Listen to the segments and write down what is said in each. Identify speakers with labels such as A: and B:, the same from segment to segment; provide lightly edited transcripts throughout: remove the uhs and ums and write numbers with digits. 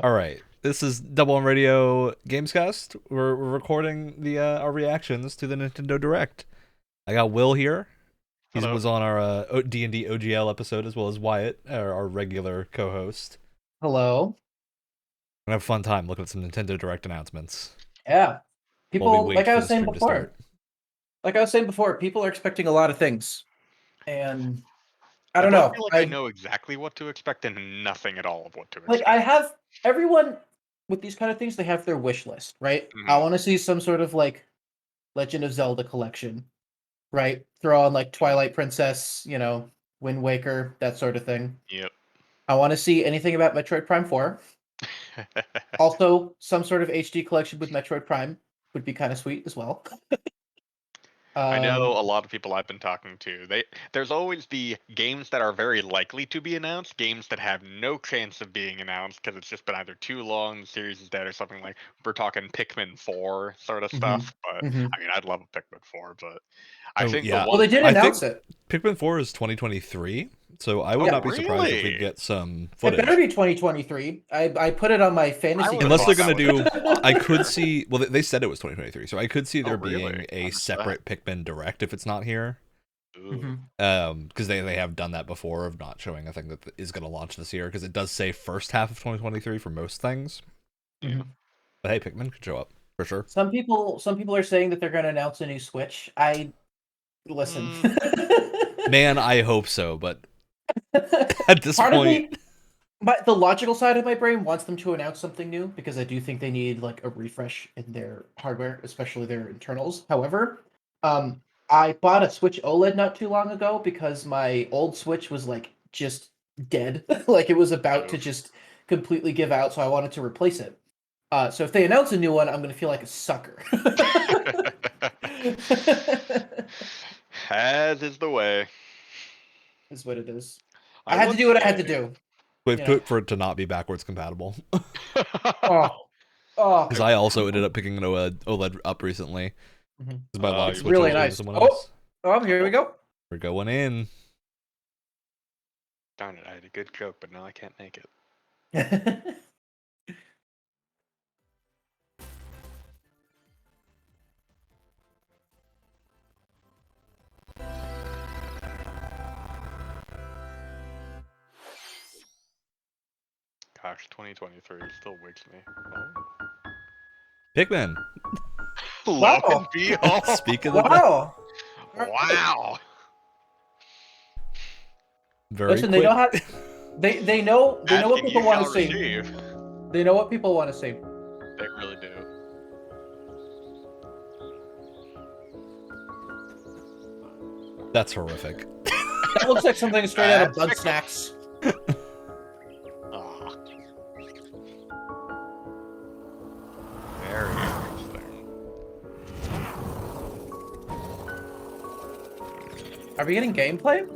A: All right, this is Double on Radio Gamescast. We're recording the our reactions to the Nintendo Direct. I got Will here. He
B: Hello.
A: was on our D&D OGL episode, as well as Wyatt, our regular co-host.
C: Hello.
A: We're gonna have a fun time looking at some Nintendo Direct announcements.
C: Yeah. People,
A: wait
C: like I
A: for
C: was
A: the
C: saying
A: stream to
C: before,
A: start.
C: people are expecting a lot of things. And I
B: I
C: don't know.
B: feel like I know exactly what to expect and nothing at all of what to expect.
C: Like I have everyone with these kind of things, they have their wish list, right?
B: Mhm.
C: I want to see some sort of like Legend of Zelda collection, right? Throw on like Twilight Princess, Wind Waker, that sort of thing.
B: Yep.
C: I want to see anything about Metroid Prime 4. Also, some sort of HD collection with Metroid Prime would be kind of sweet as well.
B: I know a lot of people I've been talking to. There's always the games that are very likely to be announced, games that have no chance of being announced because it's just been either too long, the series is dead, or something. Like we're talking Pikmin 4 sort of stuff. But I mean, I'd love a Pikmin 4, but I think the one.
C: Well, they did announce it.
A: Pikmin 4 is 2023, so I would not be surprised if we get some footage.
C: It better be 2023. I put it on my fantasy.
A: Unless they're going to do... I could see... Well, they said it was 2023, so I could see there being a separate Pikmin Direct if it's not here. Because they have done that before of not showing a thing that is going to launch this year, because it does say first half of 2023 for most things.
B: Yeah.
A: But hey, Pikmin could show up, for sure.
C: Some people are saying that they're going to announce a new Switch. Listen.
A: Man, I hope so, but at this point...
C: But the logical side of my brain wants them to announce something new, because I do think they need like a refresh in their hardware, especially their internals. However, I bought a Switch OLED not too long ago because my old Switch was like just dead. Like it was about to just completely give out, so I wanted to replace it. So if they announce a new one, I'm going to feel like a sucker.
B: As is the way.
C: Is what it is. I had to do what I had to do.
A: Wait for it to not be backwards compatible.
C: Because
A: I also ended up picking an OLED up recently. My last Switch
C: really nice. Here we go.
A: We're going in.
B: Darn it, I had a good joke, but now I can't make it. Gosh, 2023 still wakes me. Oh.
A: Pikmin.
B: Lo and behold.
A: Speak of the
B: Wow.
A: Very
C: Listen,
A: quick.
C: they know how. They know what people want to see.
B: Receive.
C: They know what people want to see.
B: They really do.
A: That's horrific.
C: That looks like something straight out of Bug Snacks.
B: Very interesting.
C: Are we getting gameplay?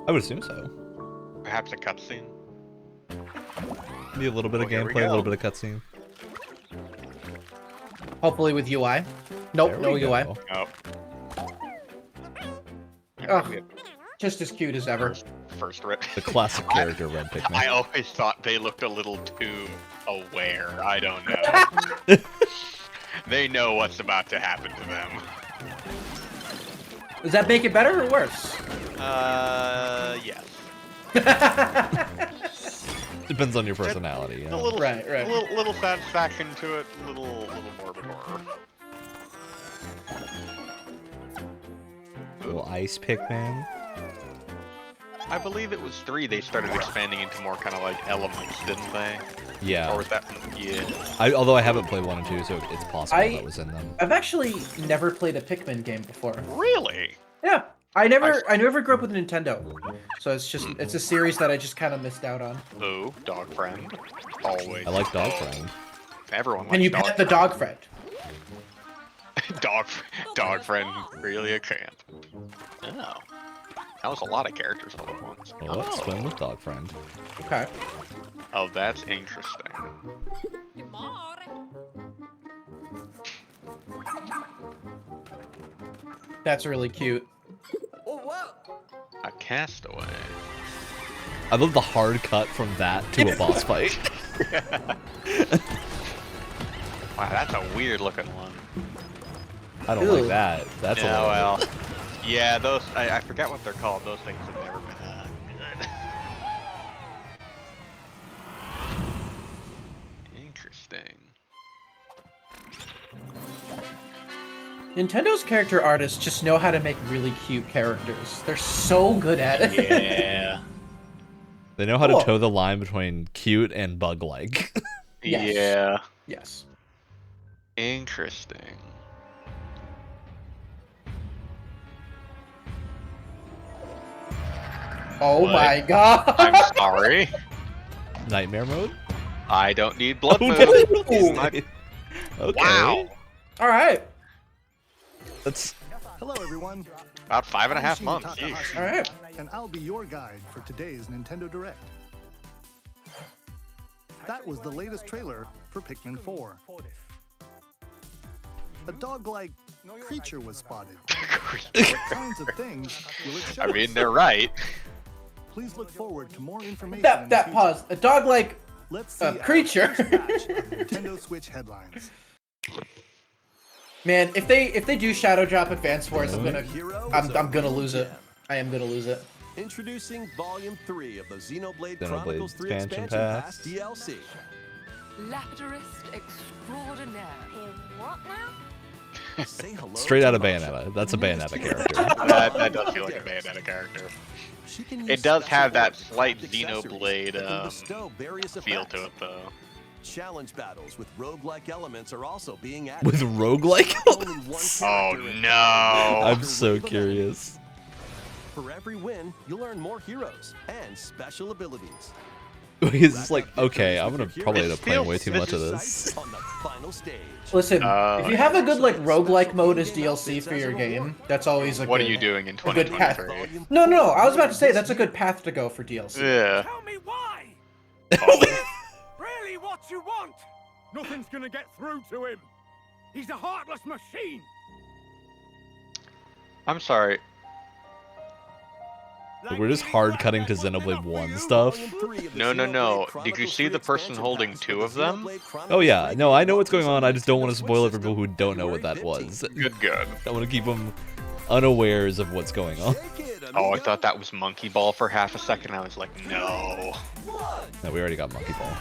A: I would assume so.
B: Perhaps a cutscene.
A: Maybe a little bit of gameplay, a little bit of cutscene.
C: Hopefully with UI. Nope, no UI.
B: Nope.
C: Oh, just as cute as ever.
B: First rip.
A: The classic character Red Pikmin.
B: I always thought they looked a little too aware. I don't know. They know what's about to happen to them.
C: Does that make it better or worse?
B: Yes.
A: Depends on your personality. You know?
B: A little,
C: right.
B: A little satisfaction to it. A little morbid horror.
A: Little ice Pikmin.
B: I believe it was 3 they started expanding into more kind of like elements, didn't they?
A: Yeah.
B: Or was that... Yeah.
A: Although I haven't played 1 and 2, so it's possible that was in them.
C: I've actually never played a Pikmin game before.
B: Really?
C: Yeah. I never grew up with a Nintendo. So it's a series that I just kind of missed out on.
B: Ooh, dog friend. Always.
A: I like Dog Friend.
B: Everyone likes
C: And you pet the dog friend.
B: dog friend, really a champ. Oh. That was a lot of characters all at once.
A: Well, let's swim with Dog Friend.
C: Okay.
B: Oh, that's interesting.
C: That's really cute.
B: A castaway.
A: I love the hard cut from that to a boss fight.
B: Wow, that's a weird looking one.
A: I don't like that. That's
B: yeah,
A: a
B: well, yeah, those I forget what they're called. Those things have never been good. Interesting.
C: Nintendo's character artists just know how to make really cute characters. They're so good at it.
B: Yeah.
A: They know how to toe the line between cute and bug-like.
C: Yes.
B: Yeah.
C: Yes.
B: Interesting.
C: Oh
B: What?
C: my god!
B: I'm sorry.
A: Nightmare mode?
B: I don't need blood
A: Oh,
B: moon.
A: no.
B: My-
A: Okay.
B: Wow.
C: All right.
A: That's
D: Hello, everyone.
B: About 5.5
D: I'm
B: months.
D: Shinji
B: Yeesh.
D: Takahashi,
C: All right.
D: and I'll be your guide for today's Nintendo Direct. That was the latest trailer for Pikmin 4. A dog-like creature was spotted. What kinds of things will it show
B: I
D: us?
B: mean, they're right.
D: Please look forward to more information. in
C: That
D: the future.
C: pause. A dog-like
D: Let's see our
C: creature.
D: first batch of Nintendo Switch headlines.
C: Man, if they do Shadow Drop Advance Wars, I'm
D: Hero
C: I'm
D: is
C: gonna
D: a
C: lose it.
D: gem.
C: I am gonna lose it.
E: Introducing Volume 3 of the Xenoblade
A: Xenoblade
E: Chronicles 3
A: expansion
E: Expansion Pass
A: pass.
E: DLC.
F: Lapidurist extraordinaire.
G: In what now?
E: Say hello
A: straight
E: to
A: out of
E: Masha.
A: Bayonetta. That's a Bayonetta character.
B: That does feel like a Bayonetta character.
E: She can use
B: It does
E: special
B: have that
E: ores
B: slight
E: and accessories
B: Xenoblade
E: that can bestow various
B: feel
E: effects.
B: to it, though.
E: Challenge battles with roguelike elements are also being added.
A: With roguelike?
E: Only one
B: Oh
E: character in
B: no!
A: I'm so
E: wave of
A: curious.
E: enemies. For every win, you'll earn more heroes and special abilities.
A: He's just like, okay, I'm gonna probably end up
B: It
A: playing way
B: feels-
A: too much of
E: Your
A: this.
E: sights on the final stage.
C: Listen, if you have a good like roguelike mode as
E: Special
C: DLC for
E: game
C: your
E: as a
C: game,
E: reward.
C: that's always a
B: What
C: good,
B: are you doing in
C: a good path.
B: 2023?
C: No, I was about to say that's a good path to go for DLC.
B: Yeah.
H: Tell me why! Really what you want? Nothing's gonna get through to him. He's a heartless machine.
B: I'm sorry.
A: We're just hard cutting to Xenoblade 1 stuff.
B: No. Did you see the person holding two of them?
A: Oh yeah, no, I know what's going on. I just don't want to spoil it for people who don't know what that was.
B: Good.
A: I want to keep them unawares of what's going on.
B: Oh, I thought that was Monkey Ball for half a second. I was like, no.
A: No, we already got Monkey Ball.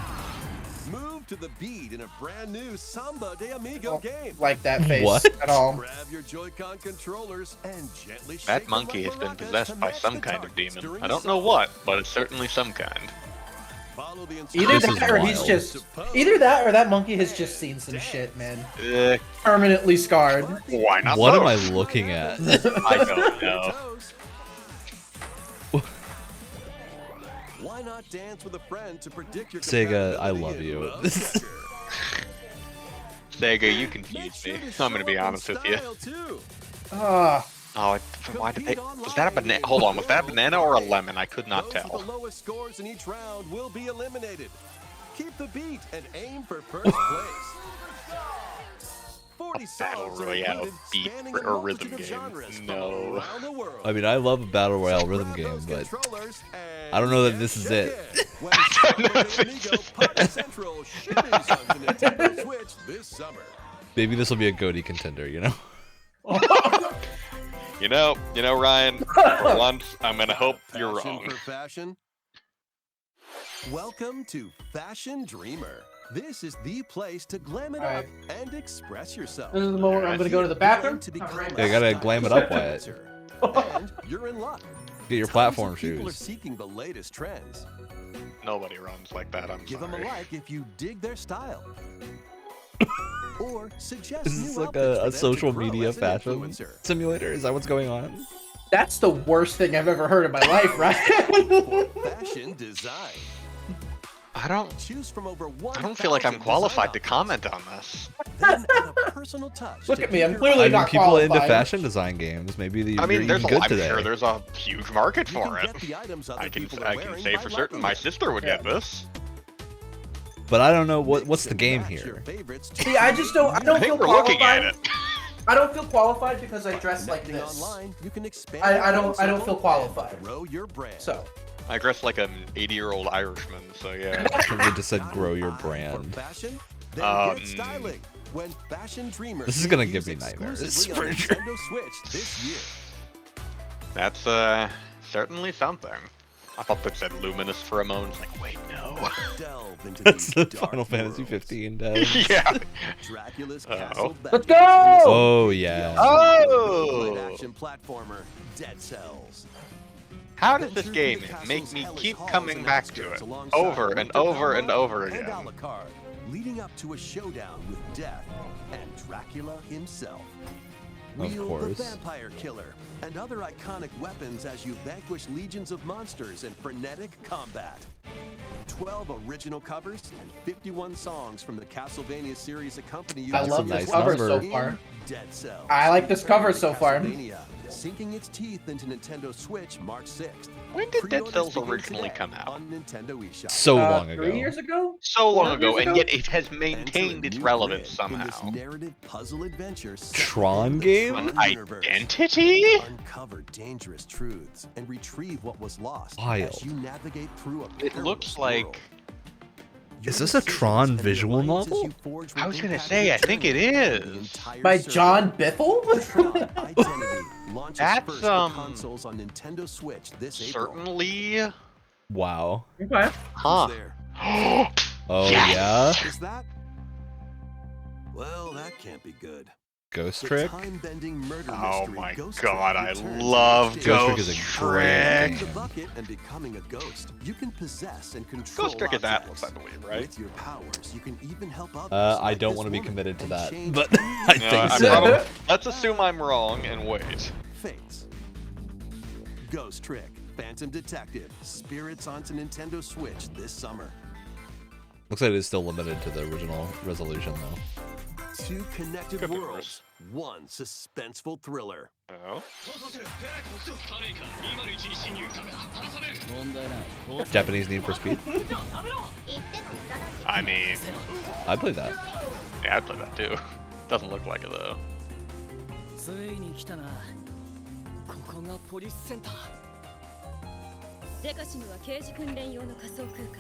E: Move to the beat in a brand new Samba de Amigo game.
C: Like that face
A: What?
C: at all.
E: Grab your Joy-Con controllers and gently shake
B: That
E: the
B: monkey has
E: rubber
B: been
E: rocket
B: possessed
E: to
B: by
E: match
B: some
E: the
B: kind of
E: targets
B: demon.
E: during
B: I don't
E: the
B: know
E: song.
B: what, but it's certainly some kind.
E: Follow the
C: Either
A: This is
C: that or he's
A: wild.
C: just either that or that monkey has just seen some shit, man. Permanently scarred.
B: Why not
A: What
B: both?
A: am I looking at?
B: I don't know.
E: Why not dance with a friend to predict your
A: Sega, I
E: compatibility
A: love
E: in
A: you.
E: Road Treasure?
B: Sega, you
E: Make
B: confused
E: sure
B: me.
E: to
B: I'm
E: show
B: gonna be
E: up in
B: honest with you.
E: style, too.
C: Ah,
B: Oh, why did they? Was that a banana? Hold on, was that a banana or a lemon? I could not
E: Those with
B: tell.
E: the lowest scores in each round will be eliminated. Keep the beat and aim for first place. 40
B: Battle
E: songs are
B: Royale
E: included,
B: beat
E: spanning a
B: or rhythm
E: multitude of
B: game.
E: genres from
B: No.
E: around the world.
A: I mean, I love a Battle Royale rhythm
E: Grab
A: game,
E: those
A: but
E: controllers
A: I don't know that
E: and
A: this is
E: shake
A: it.
E: When Samba de Amigo Party Central shimmers onto Nintendo Switch this summer.
A: maybe this will be a GOTY contender, you know?
B: You know, Ryan. For once, I'm gonna hope you're
E: Fashion
B: wrong.
E: for fashion. Welcome to Fashion Dreamer. This is the place to glam it up and express yourself.
C: this is the moment where I'm gonna go to the bathroom. Alright.
A: Yeah, you gotta glam it up, Wyatt.
E: And you're in luck.
A: Get your
E: Tons
A: platform
E: of people are
A: shoes.
E: seeking the latest trends.
B: Nobody runs like that. I'm
E: Give them a
B: sorry.
E: like if you dig their style. Or suggest
A: Is
E: new
A: this like
E: outfits for
A: a
E: them to
A: social
E: grow
A: media
E: as an
A: fashion
E: influencer.
A: simulator? Is that what's going on?
C: That's the worst thing I've ever heard in my life, right?
E: Fashion design.
B: I don't
E: Choose from over
B: feel like I'm
E: 1,000
B: qualified to
E: design
B: comment on this.
E: options. Then add a personal touch
C: Look
E: to
C: at me, I'm
E: keep your
C: clearly
A: I mean,
C: not
A: people into
C: qualified.
A: fashion design games. Maybe you're
B: I mean,
A: even
B: there's
A: good
B: I'm
A: today.
B: sure there's a huge market
E: You
B: for
E: can
B: it.
E: get the items other
B: I can
E: people are
B: I can
E: wearing
B: say
E: by
B: for certain my
E: liking them.
B: sister would get this.
A: But I don't know what's
E: Mix
A: the
E: and
A: game
E: match your
A: here.
E: favorites to
C: See, I just don't. I
B: I
C: don't
B: think
C: feel
B: we're looking at
C: qualified.
B: it.
C: I don't feel qualified because I dress like
E: Connecting
C: this.
E: online, you can expand
C: I
E: your
C: don't
E: circle
C: feel
E: and
C: qualified.
E: Grow your brand.
C: So
B: I dress like an 80-year-old Irishman, so yeah.
A: We just said grow your brand.
E: Fashion? Then get styling. When Fashion Dreamers
A: This is gonna give me nightmares for sure.
E: Nintendo Switch this year.
B: That's certainly something. I thought that said luminous for a moment. Like, wait, no.
E: Delve into
A: That's the
E: dark
A: Final Fantasy
E: worlds.
A: 15 does.
B: Yeah.
E: Dracula's
B: Uh-oh.
E: Castle
C: Let's
E: Baiten.
C: go!
A: Oh yeah.
B: Oh!
E: Action platformer, Dead Cells.
B: How does this game make me keep coming back to it over and over and over
E: And
B: again?
E: Alucard, leading up to a showdown with Death and Dracula himself.
A: Of
E: Wield
A: course.
E: the vampire killer and other iconic weapons as you vanquish legions of monsters in frenetic combat. 12 original covers and 51 songs from the Castlevania series accompany you.
C: I
E: to
C: love
E: your
C: this
A: nice
C: cover
A: number.
C: so far.
E: Dead Cells.
C: I like this cover so far.
E: Castlevania, sinking its teeth into Nintendo Switch March 6th.
B: When did Dead
E: Pre-orders
B: Cells
E: begin
B: originally
E: today
B: come out?
E: on Nintendo eShop.
A: So long ago.
C: 3 years ago?
B: So long
C: 4
B: ago,
C: years
B: and
C: ago?
B: yet it has
E: Enter a
B: maintained its
E: new
B: relevance
E: grid in this
B: somehow.
E: narrative puzzle adventure set
A: Tron
E: within the
A: game?
E: Tron
B: An
E: universe.
B: identity?
E: Uncover dangerous truths and retrieve what was lost
A: Wild.
E: as you navigate through a
B: It looks like.
E: world.
A: Is
E: Your
A: this a
E: decisions
A: Tron
E: and the
A: visual
E: alliances
A: novel?
E: you forge
B: I
E: will
B: was gonna
E: impact
B: say,
E: your
B: I think it
E: journey and the
B: is.
E: entire
C: By
E: circle.
C: John Biffle?
E: Tron Identity launches
B: That's,
E: first for consoles on Nintendo Switch this April.
B: Certainly.
A: Wow.
C: Okay.
B: Huh.
E: Who's there?
A: Oh
B: Yes!
A: yeah.
E: Is that? Well, that can't be good.
A: Ghost
E: The
A: Trick.
E: time-bending murder
B: Oh
E: mystery
B: my
E: Ghost
B: god,
E: Trick
B: I
E: returns
B: love
E: on
A: Ghost Trick
B: Ghost
A: is a great
B: Trick.
E: the bucket and becoming a ghost. You can possess and control
B: Ghost Trick is
E: objects.
B: Atlas, I believe, right?
E: With your powers, you can even help others.
A: I
E: like
A: don't
E: this
A: want to be
E: woman,
A: committed to
E: and
A: that,
E: change
A: but
E: any
A: I
B: No,
A: think
B: I
A: so.
B: probably, let's assume I'm wrong and wait.
E: Fates. Ghost Trick, Phantom Detective, Spirits onto Nintendo Switch this summer.
A: Looks like it is still limited to the original resolution though.
E: 2 connected
B: Could be
E: worlds, 1 suspenseful thriller.
B: Oh.
A: Japanese Need for Speed.
B: I mean,
A: I'd play that.
B: yeah, I'd play that too. Doesn't look like it though.
I: ついに来たな。ここがポリスセンター。
J: デカシムは刑事訓練用の仮想空間。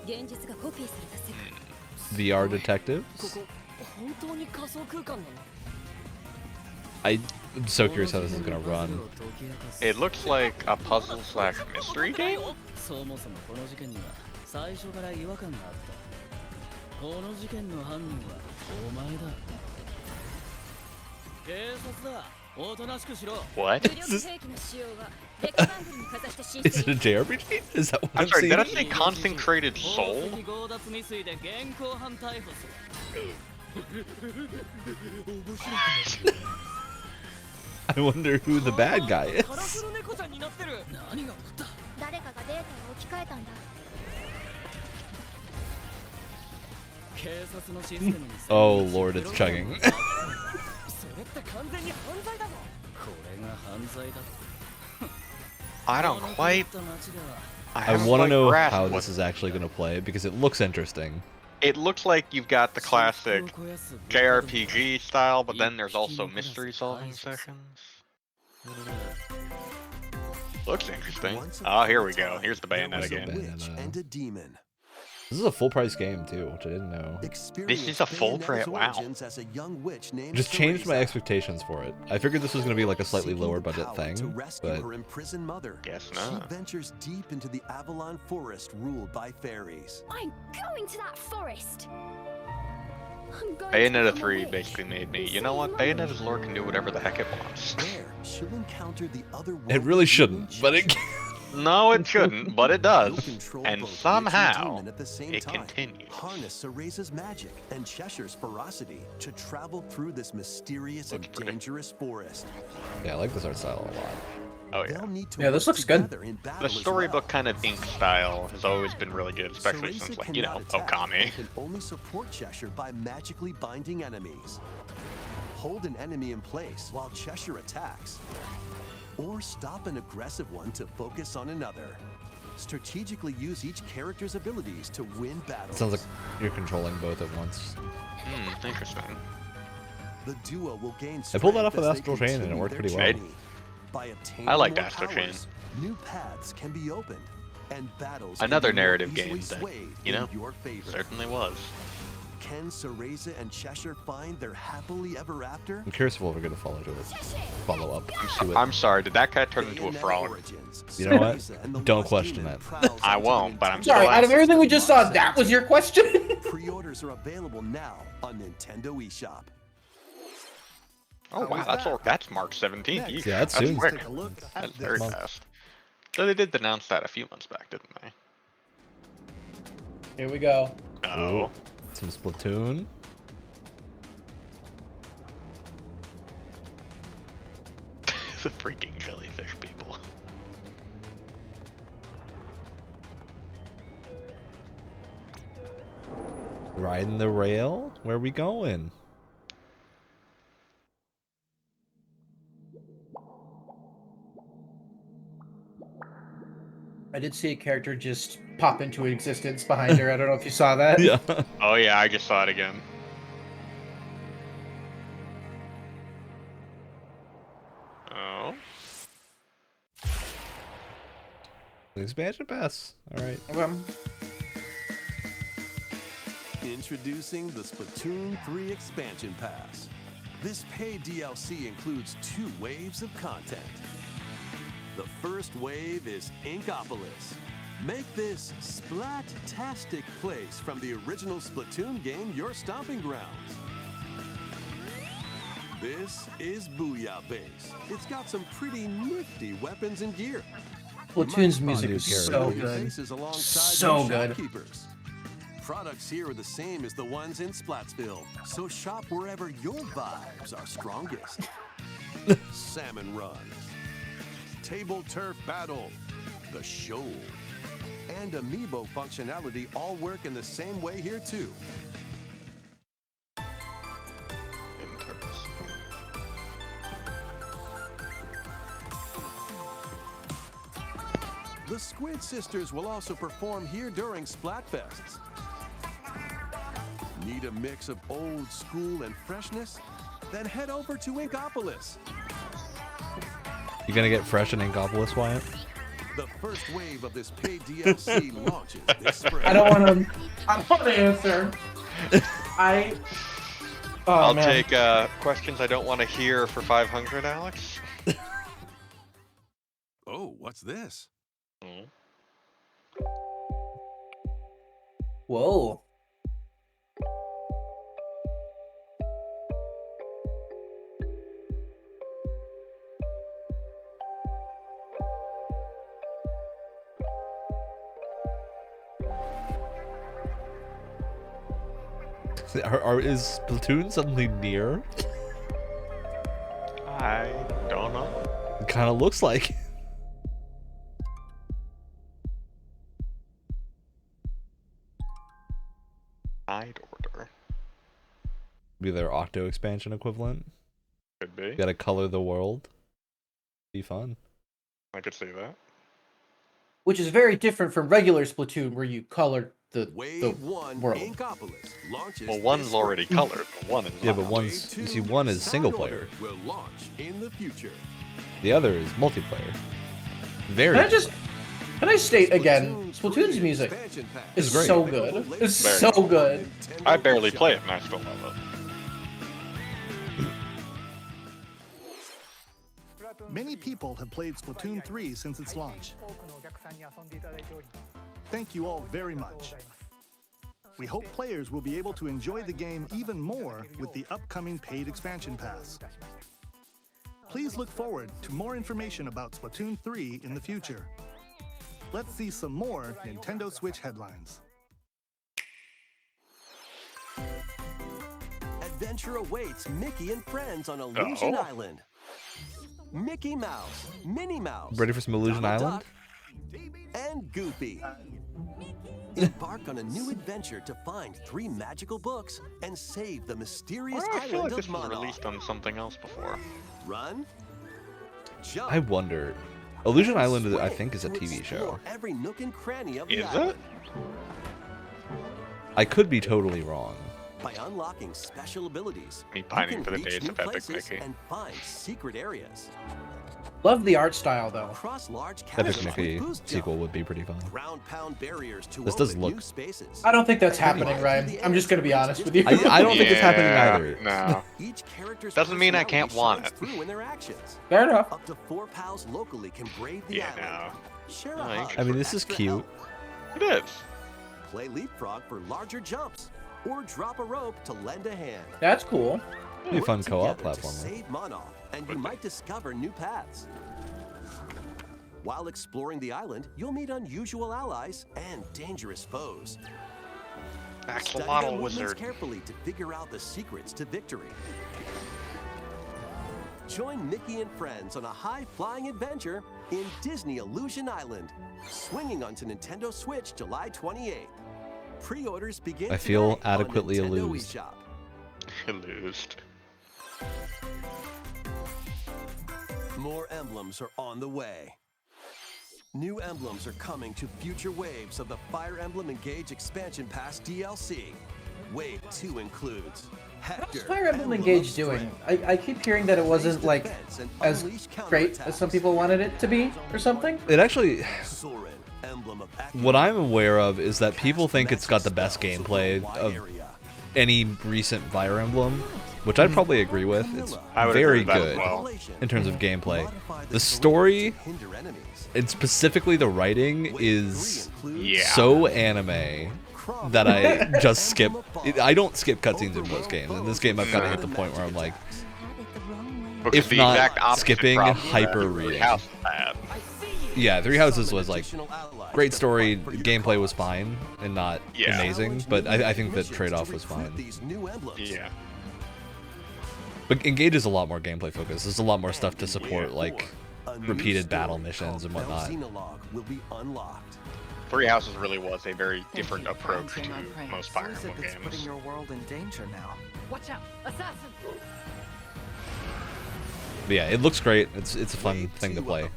J: 現実がコピーされた世界。
A: VR Detective.
I: ここ本当に仮想空間なの？
A: I'm so curious how this is gonna run.
B: It looks like a puzzle slash mystery game.
I: そもそもこの事件には最初から違和感があった。この事件の犯人はお前だ。警察だ。おとなしくしろ。
B: What?
J: 武力兵器の使用はデカバングにかざして申
A: Is it
J: 請
A: a JRPG? Is that what
B: I'm
A: I'm
B: sorry, did I
A: seeing?
B: say concentrated soul?
I: 宝石強奪未遂で現行犯逮捕する。
A: I wonder who the bad guy is.
I: カラフル猫ちゃんになってる。何が起こった？
G: 誰かがデータを置き換えたんだ。
I: 警察のシステムに
A: Oh lord, it's chugging.
I: それって完全に犯罪だぞ。これが犯罪だ。
B: I don't quite.
A: I
B: haven't
A: want to
B: quite
A: know
B: grasped
A: how
B: what-
A: this is actually going to play because it looks interesting.
B: It looks like you've got the classic JRPG style, but then there's also mystery solving sessions. Looks interesting. Oh, here we go. Here's the bayonet
E: There was a
B: again.
E: witch and a demon.
A: This is a full price game too, which I didn't know.
B: This is a full price. Wow.
E: As a young witch named
A: Just changed my
E: Teresa,
A: expectations for it. I figured this was going to be like a slightly
E: seeking
A: lower
E: the
A: budget
E: power
A: thing,
E: to rescue
A: but
E: her imprisoned mother.
B: Guess
E: She
B: not.
E: ventures deep into the Avalon forest ruled by fairies.
J: I'm going to that forest. I'm going to
B: Bayonetta
J: come
B: 3
J: away.
B: basically made me. You know what? Bayonetta's lore can do whatever the heck it wants.
E: There, she'll encounter the other
A: it really shouldn't. But it
B: No, it shouldn't, but it does.
E: You'll control
B: And
E: both witch
B: somehow,
E: demon at the same
B: it
E: time.
B: continues.
E: Harness Cereza's magic and Cheshire's ferocity to travel through this mysterious and
B: Looks pretty.
E: dangerous forest.
A: yeah, I like this art style a lot.
B: Oh yeah.
E: They'll need to
C: Yeah, this
E: work
C: looks good.
E: together in battle
B: The
E: as
B: storybook
E: well.
B: kind of ink style has always been really good, especially
E: Cereza
B: since, like, you know,
E: cannot attack
B: Okami.
E: and can only support Cheshire by magically binding enemies. Hold an enemy in place while Cheshire attacks. Or stop an aggressive one to focus on another. Strategically use each character's abilities to win battles.
A: It sounds like you're controlling both at once.
B: Interesting.
E: The duo will gain
A: I pulled that off
E: strength
A: with
E: as they
A: Astral Chain and it
E: continue
A: worked
E: their
A: pretty well.
E: journey. By obtaining
B: I liked
E: more
B: Astral Chain.
E: powers, new paths can be opened. and battles.
B: Another narrative game that,
E: your favor.
B: certainly was.
E: Can Cereza and Cheshire find their happily ever after?
A: I'm curious if we'll ever get a follow up.
B: I'm sorry, did that guy turn into a frog?
A: You know what? Don't question it.
B: I won't, but I'm
C: sorry. Out of everything we just saw, that was your question.
E: Pre-orders are available now on Nintendo eShop.
B: Oh wow, that's March 17th.
A: Yeah, that's soon.
B: Quick. That's very fast. So they did announce that a few months back, didn't they?
C: Here we go.
B: Oh.
A: Some Splatoon.
B: The freaking jellyfish people.
A: Riding the rail? Where are we going?
C: I did see a character just pop into existence behind her. I don't know if you saw that.
A: Yeah.
B: Oh yeah, I just saw it again. Oh.
A: The expansion pass. All right.
E: Introducing the Splatoon 3 Expansion Pass. This paid DLC includes 2 waves of content. The first wave is Inkopolis. Make this splat-tastic place from the original Splatoon game your stomping grounds. This is Booyah Base. It's got some pretty nifty weapons and gear.
C: Splatoon's music is so good. So good.
E: Products here are the same as the ones in Splatsville, so shop wherever your vibes are strongest. Salmon Run, Table Turf Battle, The Show, and Amiibo functionality all work in the same way here too. The Squid Sisters will also perform here during Splatfests. Need a mix of old school and freshness? Then head over to Inkopolis.
A: You gonna get fresh in Inkopolis, Wyatt?
E: The first wave of this paid DLC launches this spring.
C: I don't want to answer.
B: I'll take questions I don't want to hear for 500, Alex.
E: Oh, what's this?
C: Whoa.
A: Is Splatoon suddenly near?
B: I don't know.
A: It kind of looks like.
B: Side order.
A: Be their Octo expansion equivalent.
B: Could be.
A: Gotta color the world. Be fun.
B: I could see that.
C: Which is very different from regular Splatoon, where you color the
E: one
C: world.
B: Well, one's already colored. One is
A: yeah, but one's you see, one is single player.
E: Will launch in the future.
A: The other is multiplayer. Very.
C: Can I state again? Splatoon's music is
A: great.
C: so good. It's so good.
B: I barely play it, and I still love it.
D: Many people have played Splatoon 3 since its launch. Thank you all very much. We hope players will be able to enjoy the game even more with the upcoming paid expansion pass. Please look forward to more information about Splatoon 3 in the future. Let's see some more Nintendo Switch headlines.
E: Adventure awaits Mickey and friends on Illusion Island. Mickey Mouse, Minnie Mouse,
A: ready for some Illusion Island?
E: And Goofy. Embark on a new adventure to find 3 magical books and save the mysterious
B: I feel
E: island
B: like
E: of
B: this was
E: Monarch.
B: released on something else before.
E: Run, jump.
A: I wonder. Illusion Island, I think, is a TV show.
E: Every nook and cranny of the
B: Is
E: island.
B: it?
A: I could be totally wrong.
E: By unlocking special abilities,
B: Me
E: you
B: pining
E: can
B: for the
E: reach
B: days
E: new
B: of Epic
E: places
B: Mickey.
E: and find secret areas.
C: Love the art style though.
E: Across large
A: Epic
E: castles
A: Mickey
E: with boost
A: sequel
E: jump.
A: would be pretty fun.
E: Ground pound barriers to
A: This does
E: open
A: look-
E: new spaces.
C: I don't think that's happening, Ryan. I'm just gonna be honest with you.
A: I don't think it's happening
B: Yeah,
A: either.
B: No.
E: Each character's
B: Doesn't mean I can't
E: personality
B: want
E: shines
B: it.
E: through in their actions.
C: Fair enough.
E: Up to 4 pals locally can brave the
B: Yeah,
E: island. Share a
B: No,
E: hug
A: I mean,
E: for
A: this is
E: extra
A: cute.
E: help.
B: It is.
E: Play leapfrog for larger jumps, or drop a rope to lend a hand.
C: That's cool.
A: Be a fun
E: Work
A: co-op
E: together to
A: platformer.
E: Save Monarch, and you might discover new paths. While exploring the island, you'll meet unusual allies and dangerous foes. Study
B: Axolotl
E: their movements
B: wizard.
E: carefully to figure out the secrets to victory. Join Mickey and friends on a high-flying adventure in Disney Illusion Island, swinging onto Nintendo Switch July 28th. Pre-orders begin
A: I feel
E: today on
A: adequately
E: Nintendo
A: illused.
E: eShop.
B: Illused.
E: More emblems are on the way. New emblems are coming to future waves of the Fire Emblem Engage Expansion Pass DLC. Wave 2 includes Hector,
C: How's Fire Emblem Engage doing? I keep hearing that it wasn't like as great as some people wanted it to be or something.
A: It actually,
E: Soren, emblem of
A: what I'm aware of is that people think it's got the best gameplay of any recent Fire Emblem, which I'd probably agree with. It's
B: I would
A: very
B: agree with that
A: good
B: as well.
A: in terms of gameplay. The story, and specifically the writing, is
B: Yeah.
A: so anime that I just skip. I don't skip cutscenes in most games. In this game, I've kind of hit the point where I'm like,
B: Because
A: if
B: the
A: not
B: exact opposite
A: skipping,
B: problem
A: hyper
B: with
A: reading.
B: House had.
A: Yeah, Three Houses was like great story, gameplay was fine and not
B: Yeah.
A: amazing, but I think the trade-off was fine.
B: Yeah.
A: But Engage is a lot more gameplay focused. There's a lot more stuff to support, like repeated battle missions and whatnot.
E: will be unlocked.
B: Three Houses really was a very different approach to most Fire
K: Who is it
B: Emblem
K: that's putting
B: games.
K: your world in danger now?
F: Watch out! Assassin!
A: But yeah, it looks great. It's a fun thing to play.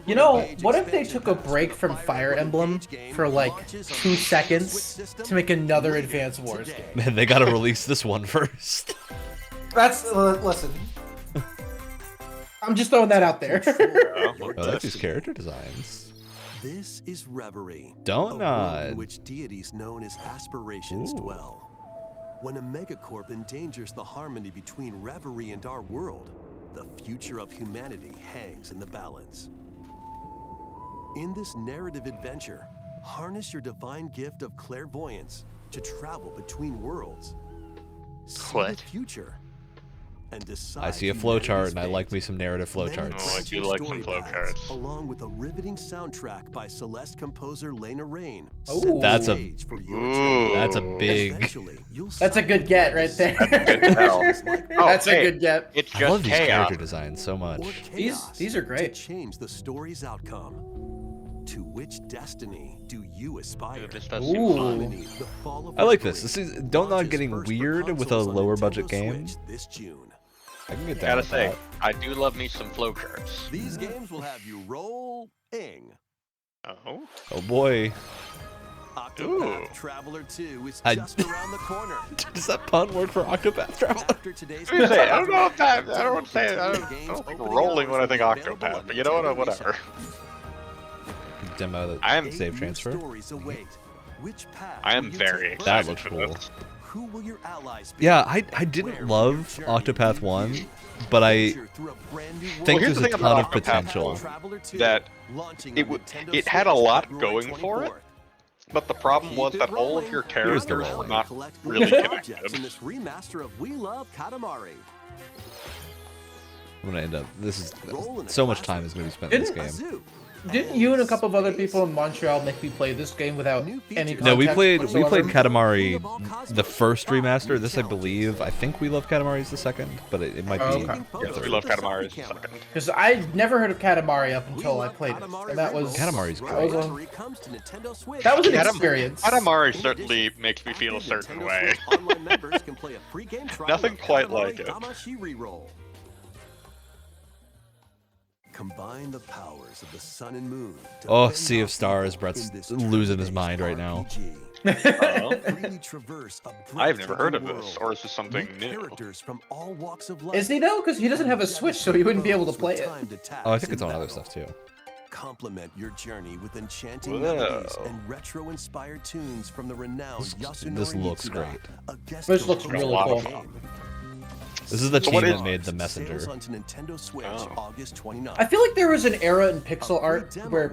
C: You know, what if they took a break from Fire Emblem for like 2 seconds to make another Advance Wars game?
A: Man, they gotta release this one first.
C: That's listen. I'm just throwing that out there.
A: Oh, that's these character designs.
E: This is Reverie,
A: Don't
E: a world
A: nod.
E: in which deities known as aspirations dwell. When a megacorp endangers the harmony between Reverie and our world, the future of humanity hangs in the balance. In this narrative adventure, harness your divine gift of clairvoyance to travel between worlds. See
B: What?
E: the future and decide
A: I see a flowchart, and I like me some narrative flowcharts.
B: Oh, I do like some flowcharts.
E: Along with a riveting soundtrack by Celeste composer Lena Rain.
C: Ooh.
A: That's a
B: Ooh.
A: that's a big.
E: Eventually, you'll
C: That's a good get right there.
B: Good tell. Oh,
C: That's a
B: hey,
C: good get.
B: It's
A: I
B: just
A: love these
B: chaos.
A: character designs so much.
E: or
C: These
E: chaos
C: are great.
E: to change the story's outcome. To which destiny do you aspire?
B: Dude, this does
C: Ooh.
B: seem fun.
E: Harmony, the Fall of
A: I like
E: Reverie
A: this. This is don't not
E: launches
A: getting
E: first for
A: weird with a
E: consoles on
A: lower
E: Nintendo
A: budget game.
E: Switch this June.
A: I can get down
B: Gotta
A: with
B: say,
A: that.
B: I do love me some flowcharts.
E: These games will have you rolling.
B: Oh.
A: Oh boy,
E: Octopath Traveler 2 is
A: I-
E: just around the corner.
A: does that pun work for Octopath Traveler?
E: After today's
B: I don't know if that. I don't want to say it. I don't think rolling when I think Octopath, but you know what? Whatever.
A: Demo that
B: I am
A: save transfer.
B: I am very
A: That
B: excited
A: looks
B: for
A: cool.
B: this.
E: Who will your allies be?
A: Yeah, I didn't love Octopath 1, but I think
B: here's
A: there's
B: the
A: a
B: thing about
A: ton of
B: Octopath
A: potential.
B: That it had a lot going for it, but the problem was that all of your
A: Here's the
B: characters were
A: rolling.
B: not really
E: in
B: connected.
E: this remaster of We Love Katamari.
A: I'm gonna end up. This is so much time is gonna be spent in this game.
C: Didn't you and a couple of other people in Montreal make me play this game without any context
A: No, we played
C: whatsoever?
A: Katamari, the first remaster. This, I believe, I think We Love Katamari is the second, but it might
C: Oh,
A: be.
C: okay.
B: Yes, We Love Katamari is the second.
C: Because I'd never heard of Katamari up until I played it, and that was
A: Katamari's
C: that was,
A: great.
C: that was an
B: Katam-
C: experience.
B: Katamari certainly makes me feel a certain way. Nothing quite like it.
E: Combine the powers of the sun and moon.
A: Oh, Sea of Stars. Brett's losing his mind right now.
B: I've never heard of this, or is this something new?
E: From all walks of life.
C: Is he though? Because he doesn't have a Switch, so he wouldn't be able to play it.
A: Oh, I think it's on other stuff too.
E: Complement your journey with enchanting melodies and retro-inspired tunes from the renowned Yasunori
A: This looks
E: Mitsuda,
A: great.
E: a guest
C: This looks
E: star
C: really
E: of
C: cool.
E: the game.
A: This is the
B: So
A: team
B: what
A: that
B: is-
A: made The Messenger.
E: Sales onto Nintendo Switch August 29th.
C: I feel like there was an era in pixel art where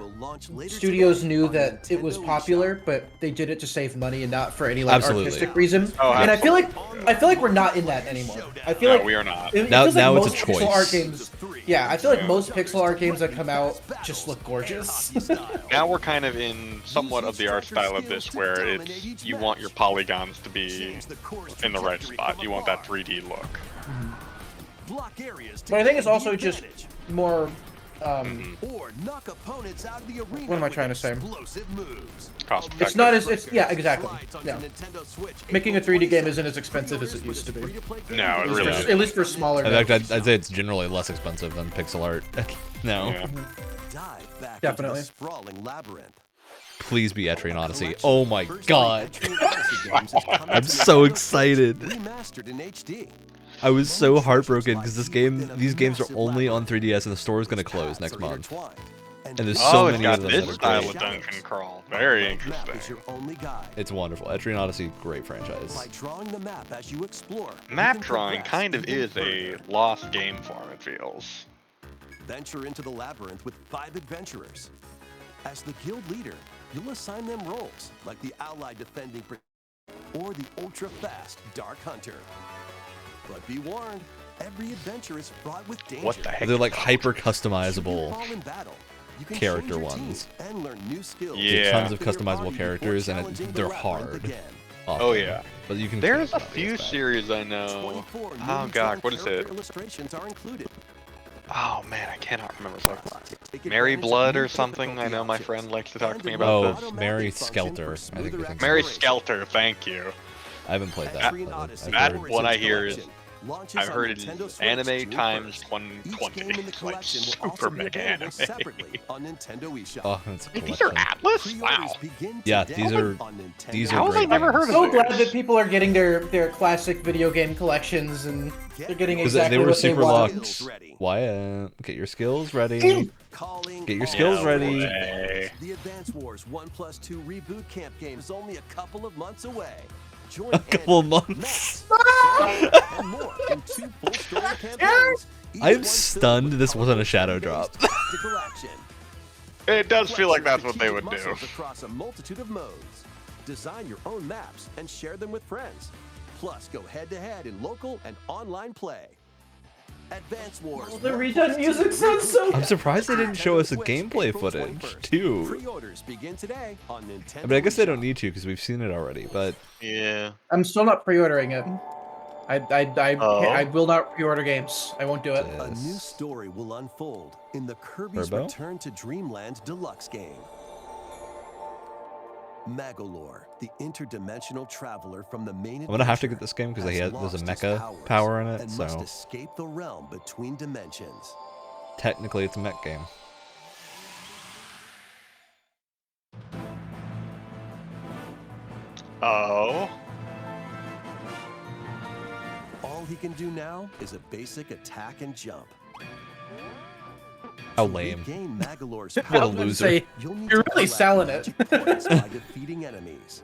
C: studios knew that it was popular, but they did it to save money and not for any like
A: Absolutely.
C: artistic reason.
B: Oh,
C: and I feel like we're not in that anymore. I feel
B: No,
C: like
B: we are not.
C: it
A: Now-
C: feels like
A: now it's a
C: most pixel
A: choice.
C: art games. Yeah, I feel like most pixel art games that come out just look gorgeous.
B: Now we're kind of in somewhat of the art style of this, where it's you want your polygons to be in the right spot. You want that 3D look.
C: But I think it's also just more.
E: Or knock opponents out of the arena
C: What am I trying to say?
E: explosive moves.
B: Cost
C: It's not as yeah, exactly. Yeah, making a 3D game isn't as expensive as it used to be.
B: No, it really
C: At least for smaller.
A: In fact,
C: games.
A: I'd say it's generally less expensive than pixel art. No.
B: Yeah.
E: Dive back
C: Definitely.
E: into the sprawling labyrinth.
A: Please be Etrian Odyssey. Oh my god. I'm
E: I'm
A: so excited.
E: Remastered in HD.
A: I was so heartbroken because these games are only on 3DS and the store is going to close next month. And there's so
B: Oh, it's
A: many
B: got
A: of them
B: this
A: that are
B: style
A: great.
B: of dungeon crawl. Very
E: Map is
B: interesting.
E: your only guide.
A: It's wonderful. Etrian Odyssey, great
E: By
A: franchise.
E: drawing the map as you explore, you
B: Map
E: can
B: drawing
E: progress
B: kind of
E: even
B: is a
E: further.
B: lost game form, it feels.
E: Venture into the labyrinth with 5 adventurers. As the guild leader, you'll assign them roles, like the allied defending or the ultra-fast Dark Hunter. But be warned, every adventure is fraught with danger.
B: What the heck?
A: They're like
B: is that?
A: hyper
E: Should you
A: customizable.
E: fall in battle, you can
A: character
E: change your team
A: ones.
E: and learn new skills.
B: Yeah.
A: There's tons of
E: After your
A: customizable
E: party
A: characters
E: before
A: and
E: challenging the
A: they're
E: labyrinth
A: hard.
E: again.
B: Oh yeah.
A: But you can
B: There's a
A: change
B: few
A: that.
B: series I know.
E: 24
B: Oh
E: newly
B: god,
E: drawn
B: what is
E: character
B: it?
E: Illustrations are included.
B: Oh man, I cannot remember. It's like
E: Take
B: Mary
E: advantage of
B: Blood
E: new
B: or something. I
E: difficulty
B: know my
E: options.
B: friend likes to talk
E: And
B: to me
E: a
B: about
A: Oh,
B: this.
E: automatic
A: Mary
E: function
A: Skelter.
E: for
A: I think
E: smoother
A: you're thinking.
B: Mary
E: exploration.
B: Skelter, thank you.
A: I haven't played that.
E: Etrian
A: but
E: Odyssey
A: I've
B: That
A: heard.
B: what I hear is
E: Collection launches
B: I've
E: on
B: heard
E: Nintendo
B: it's
E: Switch
B: anime
E: June
B: times
E: 1st. Each
B: 120.
E: game in the
B: It's like
E: collection will
B: super
E: also be
B: mega
E: available
B: anime.
E: separately on Nintendo eShop.
A: Oh, that's a
B: Wait, these are
A: collection.
B: Atlas?
E: Pre-orders
B: Wow.
E: begin
A: Yeah,
E: today
A: these are-
E: on Nintendo
A: these are
B: How have I
A: great
B: never heard
A: games.
B: of
C: So glad
B: this?
C: that people are getting their classic video game collections and they're getting
A: Because
C: exactly
A: they were
C: what they
A: super
C: want.
A: locked.
E: Ready.
A: Wyatt, get your skills ready.
E: Calling
A: Get your
E: all
A: skills ready.
B: way.
E: The Advance Wars 1+2 Reboot Camp game is only a couple of months away. Join
A: A couple of
E: Andy,
A: months.
E: Matt, Sam, and more in 2 full story campaigns. each
A: I'm
E: one filled
A: stunned
E: with
A: this wasn't a shadow
E: colorful
A: drop.
E: tactical action.
B: It does feel like
E: Flex
B: that's
E: your
B: what they would do.
E: strategic muscles across a multitude of modes. Design your own maps and share them with friends. Plus, go head-to-head in local and online play. Advance Wars.
C: The redone music sounds so
A: I'm surprised they didn't show us a
E: Switch,
A: gameplay
E: April
A: footage
E: 21st.
A: too.
E: Pre-orders begin today on Nintendo.
A: I mean, I guess they don't
E: eShop.
A: need to because we've seen it already. But
B: Yeah.
C: I'm still not pre-ordering it.
B: Oh.
C: I will not pre-order games. I won't do it.
E: A new story will unfold in the Kirby's
A: Turbo?
E: Return to Dreamland Deluxe game. Magolor, the interdimensional traveler from the main
A: I'm gonna have to
E: adventure,
A: get this game because
E: has
A: there's a
E: lost his
A: mecha
E: powers
A: power in it.
E: and must
A: So
E: escape the realm between dimensions.
A: technically, it's a mech game.
B: Oh.
E: All he can do now is a basic attack and jump.
A: How
E: To
A: lame.
E: regain Magolor's
A: What a
E: powers,
A: loser.
C: Say,
E: you'll need
C: you're
E: to
C: really
E: collect
C: selling it.
E: magic points by defeating enemies.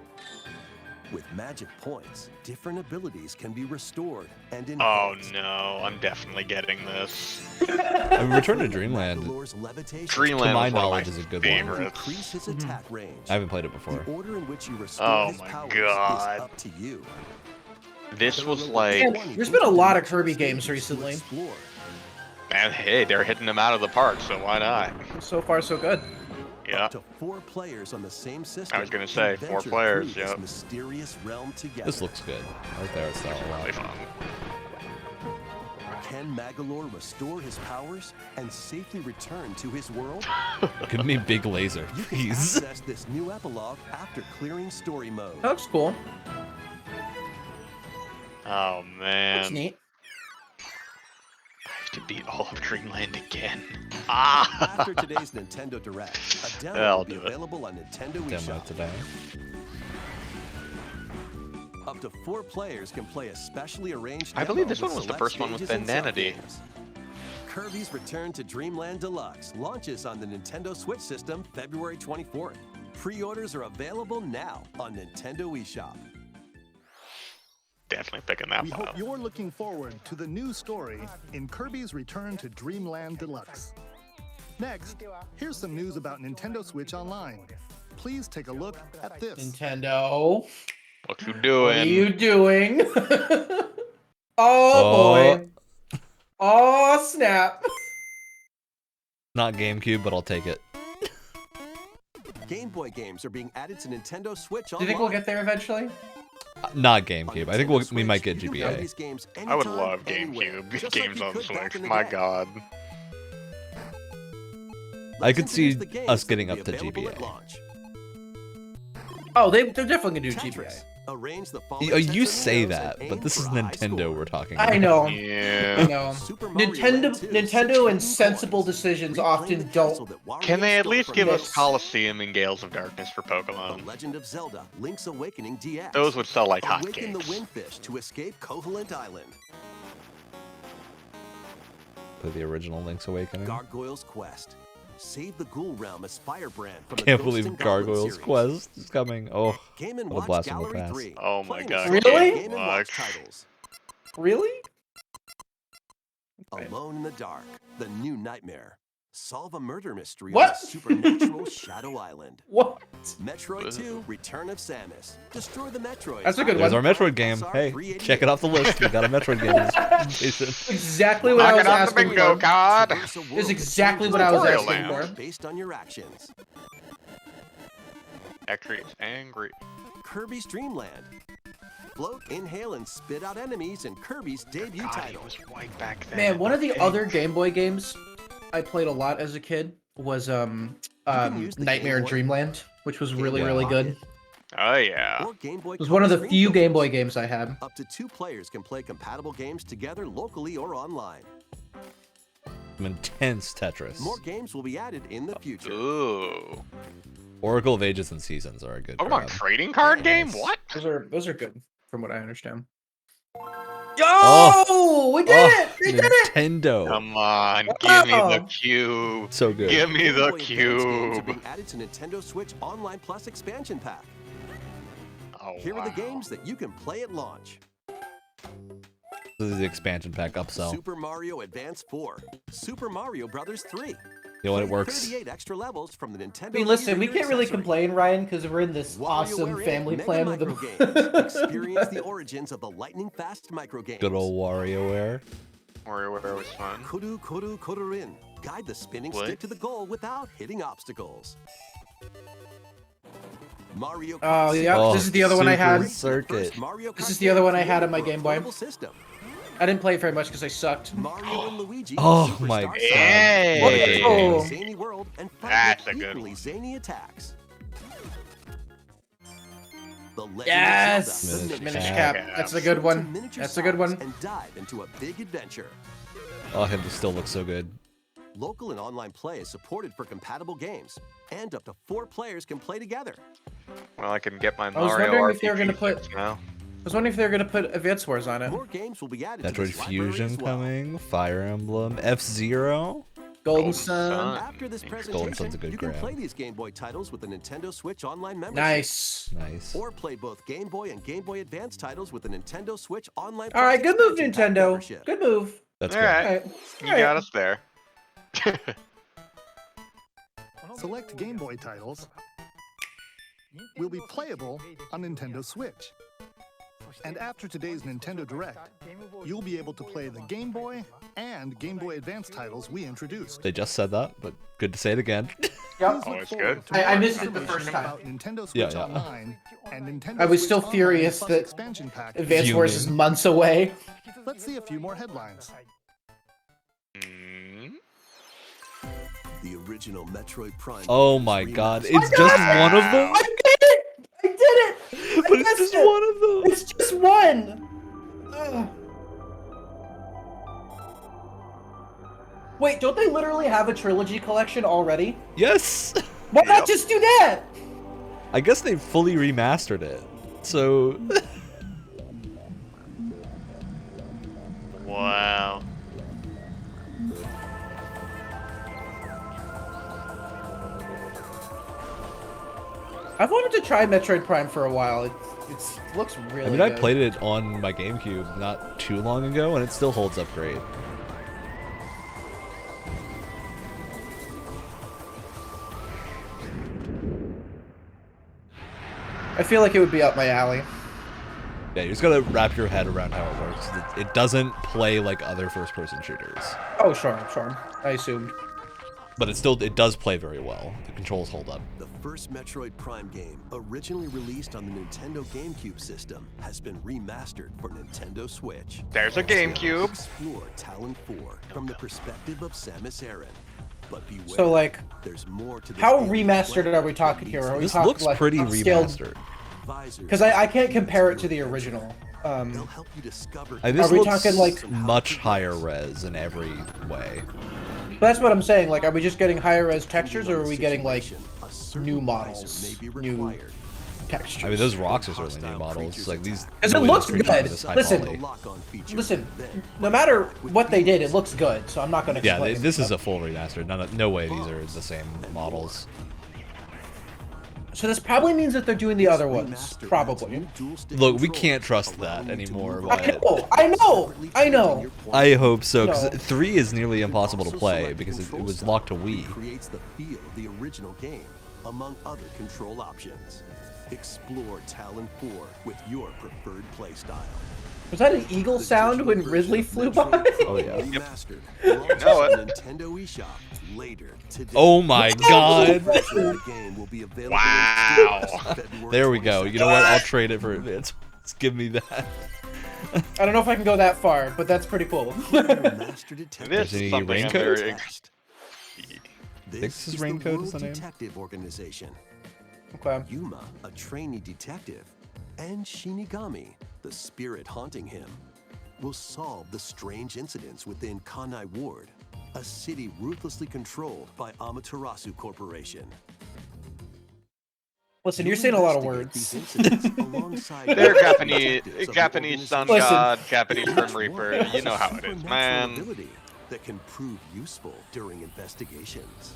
E: With magic points, different abilities can be restored and
B: Oh
E: enhanced.
B: no, I'm definitely getting this.
A: I mean, Return to Dreamland,
E: Magolor's levitation
B: Dreamland
A: to my
B: was one of
A: knowledge,
B: my
A: is a good
B: favorites.
A: one.
E: increase his attack range.
A: I haven't played it
E: The
A: before.
E: order in which you restore
B: Oh
E: his
B: my
E: powers
B: God.
E: is up to you.
B: This was like,
C: Man, there's been a lot of Kirby games recently.
E: Explore.
B: man, hey, they're hitting them out of the park, so why not?
C: So far, so good.
B: Yeah.
E: Up to 4 players on the same system.
B: I was gonna say,
E: can
B: 4
E: venture
B: players,
E: through this
B: yep.
E: mysterious realm together.
A: This looks good. I like the art style a lot.
B: Really fun.
E: Can Magolor restore his powers and safely return to his world?
A: Give me big laser,
E: You can
A: please.
E: access this new epilogue after clearing story mode.
C: That looks cool.
B: Oh
C: That's
B: man.
C: neat.
B: to beat all of Dreamland again. Ah!
E: After today's Nintendo Direct, a demo
B: I'll
E: will be
B: do it.
E: available on Nintendo
A: Demo
E: eShop.
A: today.
E: Up to 4 players can play a specially arranged
B: I believe
E: demo
B: this one
E: with
B: was the
E: select
B: first one with
E: stages and
B: Vanity.
E: sub-games. Kirby's Return to Dreamland Deluxe launches on the Nintendo Switch system February 24th. Pre-orders are available now on Nintendo eShop.
B: Definitely picking that
D: We
B: one
D: hope
B: up.
D: you're looking forward to the new story in Kirby's Return to Dreamland Deluxe. Next, here's some news about Nintendo Switch Online. Please take a look at this.
C: Nintendo.
B: What you
C: What
B: doing?
C: are you doing? Oh boy. Oh snap.
A: Not GameCube, but I'll take it.
E: Game Boy games are being added to Nintendo Switch
C: Do
E: Online.
C: you think we'll get there eventually?
A: Not GameCube. I think we might get
E: You can play
A: GBA.
E: these games
B: I would
E: anytime,
B: love
E: anywhere,
B: GameCube
E: just
B: games
E: like you
B: on
E: could back
B: Switch.
E: in the
B: My
E: day.
B: god.
A: I
E: Let's
A: could see
E: introduce the games
A: us
E: that
A: getting
E: will
A: up
E: be
A: to
E: available at
A: GBA.
E: launch.
C: Oh, they're definitely gonna do
E: Tetris.
C: GBA.
E: Arrange the following
A: You
E: Tetris
A: say
E: windows
A: that,
E: and
A: but
E: aim
A: this is
E: for a high
A: Nintendo
E: score.
A: we're talking about.
C: I know. I
B: Yeah.
C: know.
E: Super Mario
C: Nintendo
E: Land 2,
C: Nintendo and
E: 16
C: sensible
E: coins.
C: decisions
E: Reclaim
C: often
E: the castle
C: don't.
E: that Wario
B: Can they at
E: stole
B: least
E: from
B: give
E: you.
B: us Coliseum and Gales of Darkness for
E: The
B: Pokemon?
E: Legend of Zelda: Link's Awakening DX.
B: Those would sell like
E: Awaken the
B: hotcakes.
E: Windfish to escape Koholint Island.
A: Play the original Link's Awakening.
E: Gargoyle's Quest. Save the Ghoul Realm as Firebrand from the
A: Can't
E: Ghost
A: believe
E: and Goblin
A: Gargoyle's
E: series.
A: Quest is coming. Oh,
E: Game &
A: what a
E: Watch
A: blast from the
E: Gallery
A: past.
E: 3.
B: Oh my
E: Playing
B: god.
E: the
C: Really?
E: Game & Watch titles.
C: Really?
E: Alone in the Dark. The New Nightmare. Solve a murder mystery
C: What?
E: on a supernatural Shadow Island.
C: What?
E: Metroid 2: Return of Samus. Destroy the Metroid.
C: That's a good
A: there's
C: one.
A: our Metroid game. Hey, check it off the list. We got a Metroid game. in this presentation.
C: Exactly what I was
B: Knock it off the
C: asking
B: bingo
C: for.
B: card.
E: Traverse a world
C: Is
E: that
C: exactly
E: changes
C: what I was
E: the
B: asking
E: world
C: for.
E: Based on your actions.
B: Actually, it's angry.
E: Kirby's Dream Land. Float, inhale, and spit out enemies in Kirby's debut
B: God, he
E: title.
B: was white back then.
C: Man, one of the
B: Okay.
C: other Game Boy games I played a lot as a kid was
E: use the
C: Nightmare
E: Game
C: in
E: Boy.
C: Dreamland, which was really
E: Game Boy
C: really good.
E: Pocket,
B: Oh yeah.
E: or Game Boy
C: It was one of the
E: Color
C: few
E: screen
C: Game Boy
E: filters.
C: games I had.
E: Up to 2 players can play compatible games together locally or online.
A: Some intense Tetris.
E: More games will be added in the future.
B: Ooh.
A: Oracle of Ages and Seasons are a good
B: Pokemon
A: grab.
B: trading card game?
A: Yes.
B: What?
C: Those are good from what I understand.
A: Oh!
C: Yo, we did it! We did it!
A: Nintendo.
B: Come on, give me the
C: Wow.
B: cube.
A: So good.
B: Give me
E: Game
B: the
E: Boy Advance games are
B: cube.
E: being added to Nintendo Switch Online Plus expansion pack.
B: Oh,
E: Here are the
B: wow.
E: games that you can play at launch.
A: This is the expansion pack upsell.
E: Super Mario Advance 4, Super Mario Brothers 3.
A: You know what? It
E: Play
A: works.
E: 38 extra levels from the Nintendo.
C: I mean, listen, we
E: Wii
C: can't really
E: accessory.
C: complain, Ryan, because we're in this awesome
E: WarioWare
C: family
E: Mega
C: plan with
E: Micro
C: them.
E: games. Experience the origins of the lightning fast micro games.
A: Good old WarioWare.
B: WarioWare was fun.
E: Koru Koru Korurin. Guide the spinning
B: What?
E: stick to the goal without hitting obstacles. Mario Kart
C: Oh, yeah,
A: Oh,
C: this is the other one I
A: Super
C: had.
A: Circuit.
C: This is the other one I had on my Game Boy.
E: System.
C: I didn't play it very much because I sucked.
E: Mario and Luigi.
A: Oh
E: Superstar
A: my
E: Saga.
A: god.
B: Hey.
C: Oh.
E: Zany world and fight
B: That's
E: with
B: a good
E: equally
B: one.
E: zany attacks. The Legend
C: Yes!
E: of Zelda, the
A: Minish
C: Cap.
B: Cap.
C: That's a good one.
E: Miniature
C: That's a good
E: size
C: one.
E: And dive into a big adventure.
A: Oh, him still looks so good.
E: Local and online play is supported for compatible games, and up to 4 players can play together.
B: Well, I can get my
C: I was
B: Mario
C: wondering if they were
B: RPG
C: gonna put-
B: fix now.
C: I was wondering if they were going to put Advance Wars on it.
E: More games will be added to
A: Metroid
E: this library
A: Fusion
E: as well.
A: coming. Fire Emblem. F-Zero.
C: Golden
B: Sun.
C: Sun.
E: After this
B: Golden
E: presentation,
A: Sun's a good
E: you can
A: grab.
E: play these Game Boy titles with the Nintendo Switch Online membership.
C: Nice.
A: Nice.
E: Or play both Game Boy and Game Boy Advance titles with the Nintendo Switch Online.
C: All right,
E: Plus
C: good move,
E: expansion pack
C: Nintendo.
E: membership.
C: Good move.
A: That's
B: All
A: good.
B: right.
C: All right.
B: You
C: All
B: got
C: right.
B: us there.
D: Select Game Boy titles will be playable on Nintendo Switch. And after today's Nintendo Direct, you'll be able to play the Game Boy and Game Boy Advance titles we introduced.
A: They just said that, but good to say it again.
C: Yep.
D: Please
B: Oh,
D: look
B: it's
D: forward
B: good.
D: to more
C: I missed it the
D: information
C: first time.
D: about Nintendo
A: Yeah,
D: Switch
A: yeah.
D: Online and Nintendo
C: I was
D: Switch
C: still
D: Online
C: furious
D: Plus
C: that
D: expansion pack.
C: Advance Wars is months away.
D: Let's see a few more headlines.
B: Mm.
E: The original Metroid Prime.
A: Oh my god. It's just one of them?
C: I did it! I did it!
A: But it's just one of them.
C: It's just one. Ugh. Wait, don't they literally have a trilogy collection already?
A: Yes.
C: Why not just do that?
A: I guess they fully remastered it. So.
B: Wow.
C: I've wanted to try Metroid Prime for a while. It looks really good.
A: I played it on my GameCube not too long ago, and it still holds up great.
C: I feel like it would be up my alley.
A: Yeah, you just gotta wrap your head around how it works. It doesn't play like other first-person shooters.
C: Oh, sure. I assumed.
A: But it does play very well. The controls hold up.
E: The first Metroid Prime game, originally released on the Nintendo GameCube system, has been remastered for Nintendo Switch.
B: There's a GameCube.
E: Explore Talon 4 from the perspective of Samus Aran. But beware,
C: So, like,
E: there's more to this
C: how
E: game
C: remastered are we talking here? Are we
A: This
C: talking,
A: looks
C: like,
A: pretty
C: upscaled?
A: remastered.
C: Because I can't compare it to the original.
E: They'll help you discover.
A: This
C: are we
A: looks
C: talking, like,
A: much higher res in every way.
C: But that's what I'm saying. Like, are we just getting higher res textures, or are we getting like new models, new textures?
A: I mean, those rocks are certainly new models. Like these.
C: Because it looks good.
A: Listen,
C: listen. No matter what they did, it looks good. So I'm not going to.
A: Yeah, this is a full remaster. No way these are the same models.
C: So this probably means that they're doing the other ones. Probably.
A: Look, we can't trust that anymore.
C: I know.
A: I hope so, because 3 is nearly impossible to play because it was locked to Wii.
E: Creates the feel of the original game, among other control options. Explore Talon 4 with your preferred playstyle.
C: Was that an eagle sound when Ridley flew by?
A: Oh yeah.
E: Remastered.
B: know it.
E: Nintendo eShop later today.
A: Oh my god.
B: Wow.
A: There we go. You know what? I'll trade it for Advance. Give me that.
C: I don't know if I can go that far, but that's pretty cool.
B: This is something I'm very
A: This is Raincoat is the name?
E: Detective Organization.
C: Okay.
E: Yuma, a trainee detective, and Shinigami, the spirit haunting him, will solve the strange incidents within Kanai Ward, a city ruthlessly controlled by Amaterasu Corporation.
C: Listen, you're saying a lot of words.
B: They're Japanese sun god, Japanese Grim Reaper. You know how it is, man.
E: That can prove useful during investigations.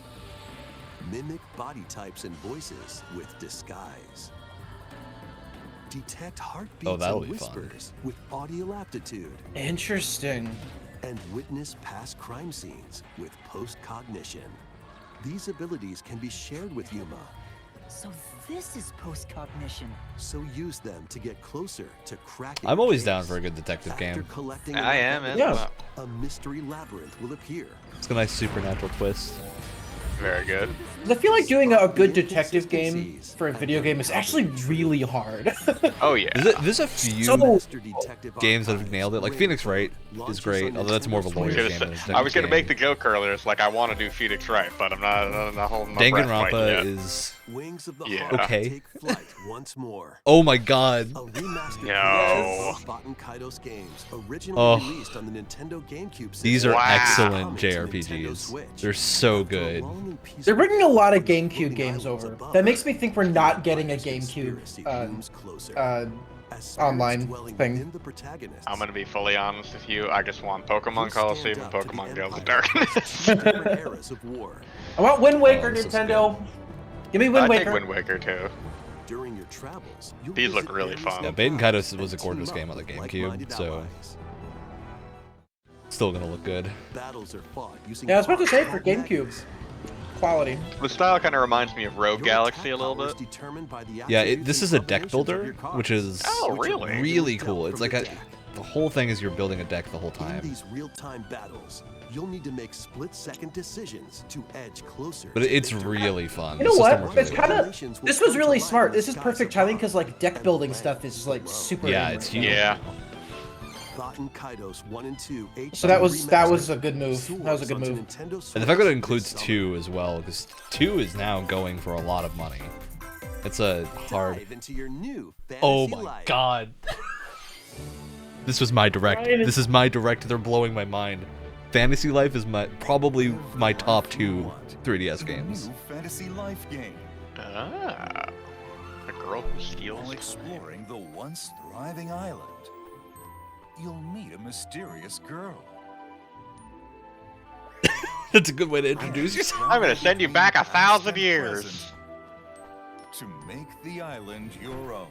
E: Mimic body types and voices with disguise. Detect heartbeats and whispers with audio aptitude.
C: Interesting.
E: And witness past crime scenes with post-cognition. These abilities can be shared with Yuma.
K: So this is post-cognition.
E: So use them to get closer to cracking.
A: I'm always down for a good detective game.
B: I am.
C: Yeah.
E: A mystery labyrinth will appear.
A: It's a nice supernatural twist.
B: Very good.
C: I feel like doing a good detective game for a video game is actually really hard.
B: Oh yeah.
A: There's a few games that have nailed it. Like Phoenix Wright is great, although that's more of a lawyer game.
B: I was gonna make the joke earlier. It's like I want to do Phoenix Wright, but I'm not holding my breath quite yet.
A: Danganronpa is
E: Wings of the
A: okay.
E: Take flight once more.
A: Oh my god.
E: A remastered
B: No.
E: Baiten Kaitos games, originally released on the Nintendo GameCube system.
A: These are
B: Wow.
A: excellent JRPGs. They're so good.
C: They're bringing a lot of GameCube games over. That makes me think we're not getting a GameCube online thing.
B: I'm gonna be fully honest with you. I just want Pokemon Coliseum and Pokemon Gales of Darkness.
C: I want Wind Waker, Nintendo. Give me Wind
B: I
C: Waker.
B: take Wind Waker too.
E: During your travels,
B: These look really fun.
A: Yeah, Baiten Kaitos was a gorgeous game on the GameCube, so still gonna look good.
E: Battles are fought using
C: Yeah, I was about to say for GameCube. Quality.
B: The style kind of reminds me of Rogue Galaxy a little bit.
A: Yeah, this is a deck builder, which is really cool. It's like the whole thing is you're building a deck the whole time.
E: In these real-time battles, you'll need to make split-second decisions to edge closer.
A: But it's really fun.
C: You know what? It's kind of. This was really smart. This is perfect timing because like deck building stuff is like super.
A: Yeah, it's huge.
B: Yeah.
E: Kaitos 1 and 2
C: So that was a good move. That was a good move.
A: And the fact that it includes 2 as well, because 2 is now going for a lot of money. It's a hard. Oh my god. This was my direct. This is my direct. They're blowing my mind. Fantasy Life is probably my top 2 3DS games.
L: New Fantasy Life game.
B: Ah, a girl who steals.
L: While exploring the once thriving island, you'll meet a mysterious girl.
A: That's a good way to introduce yourself.
B: I'm gonna send you back 1,000 years
L: to make the island your own.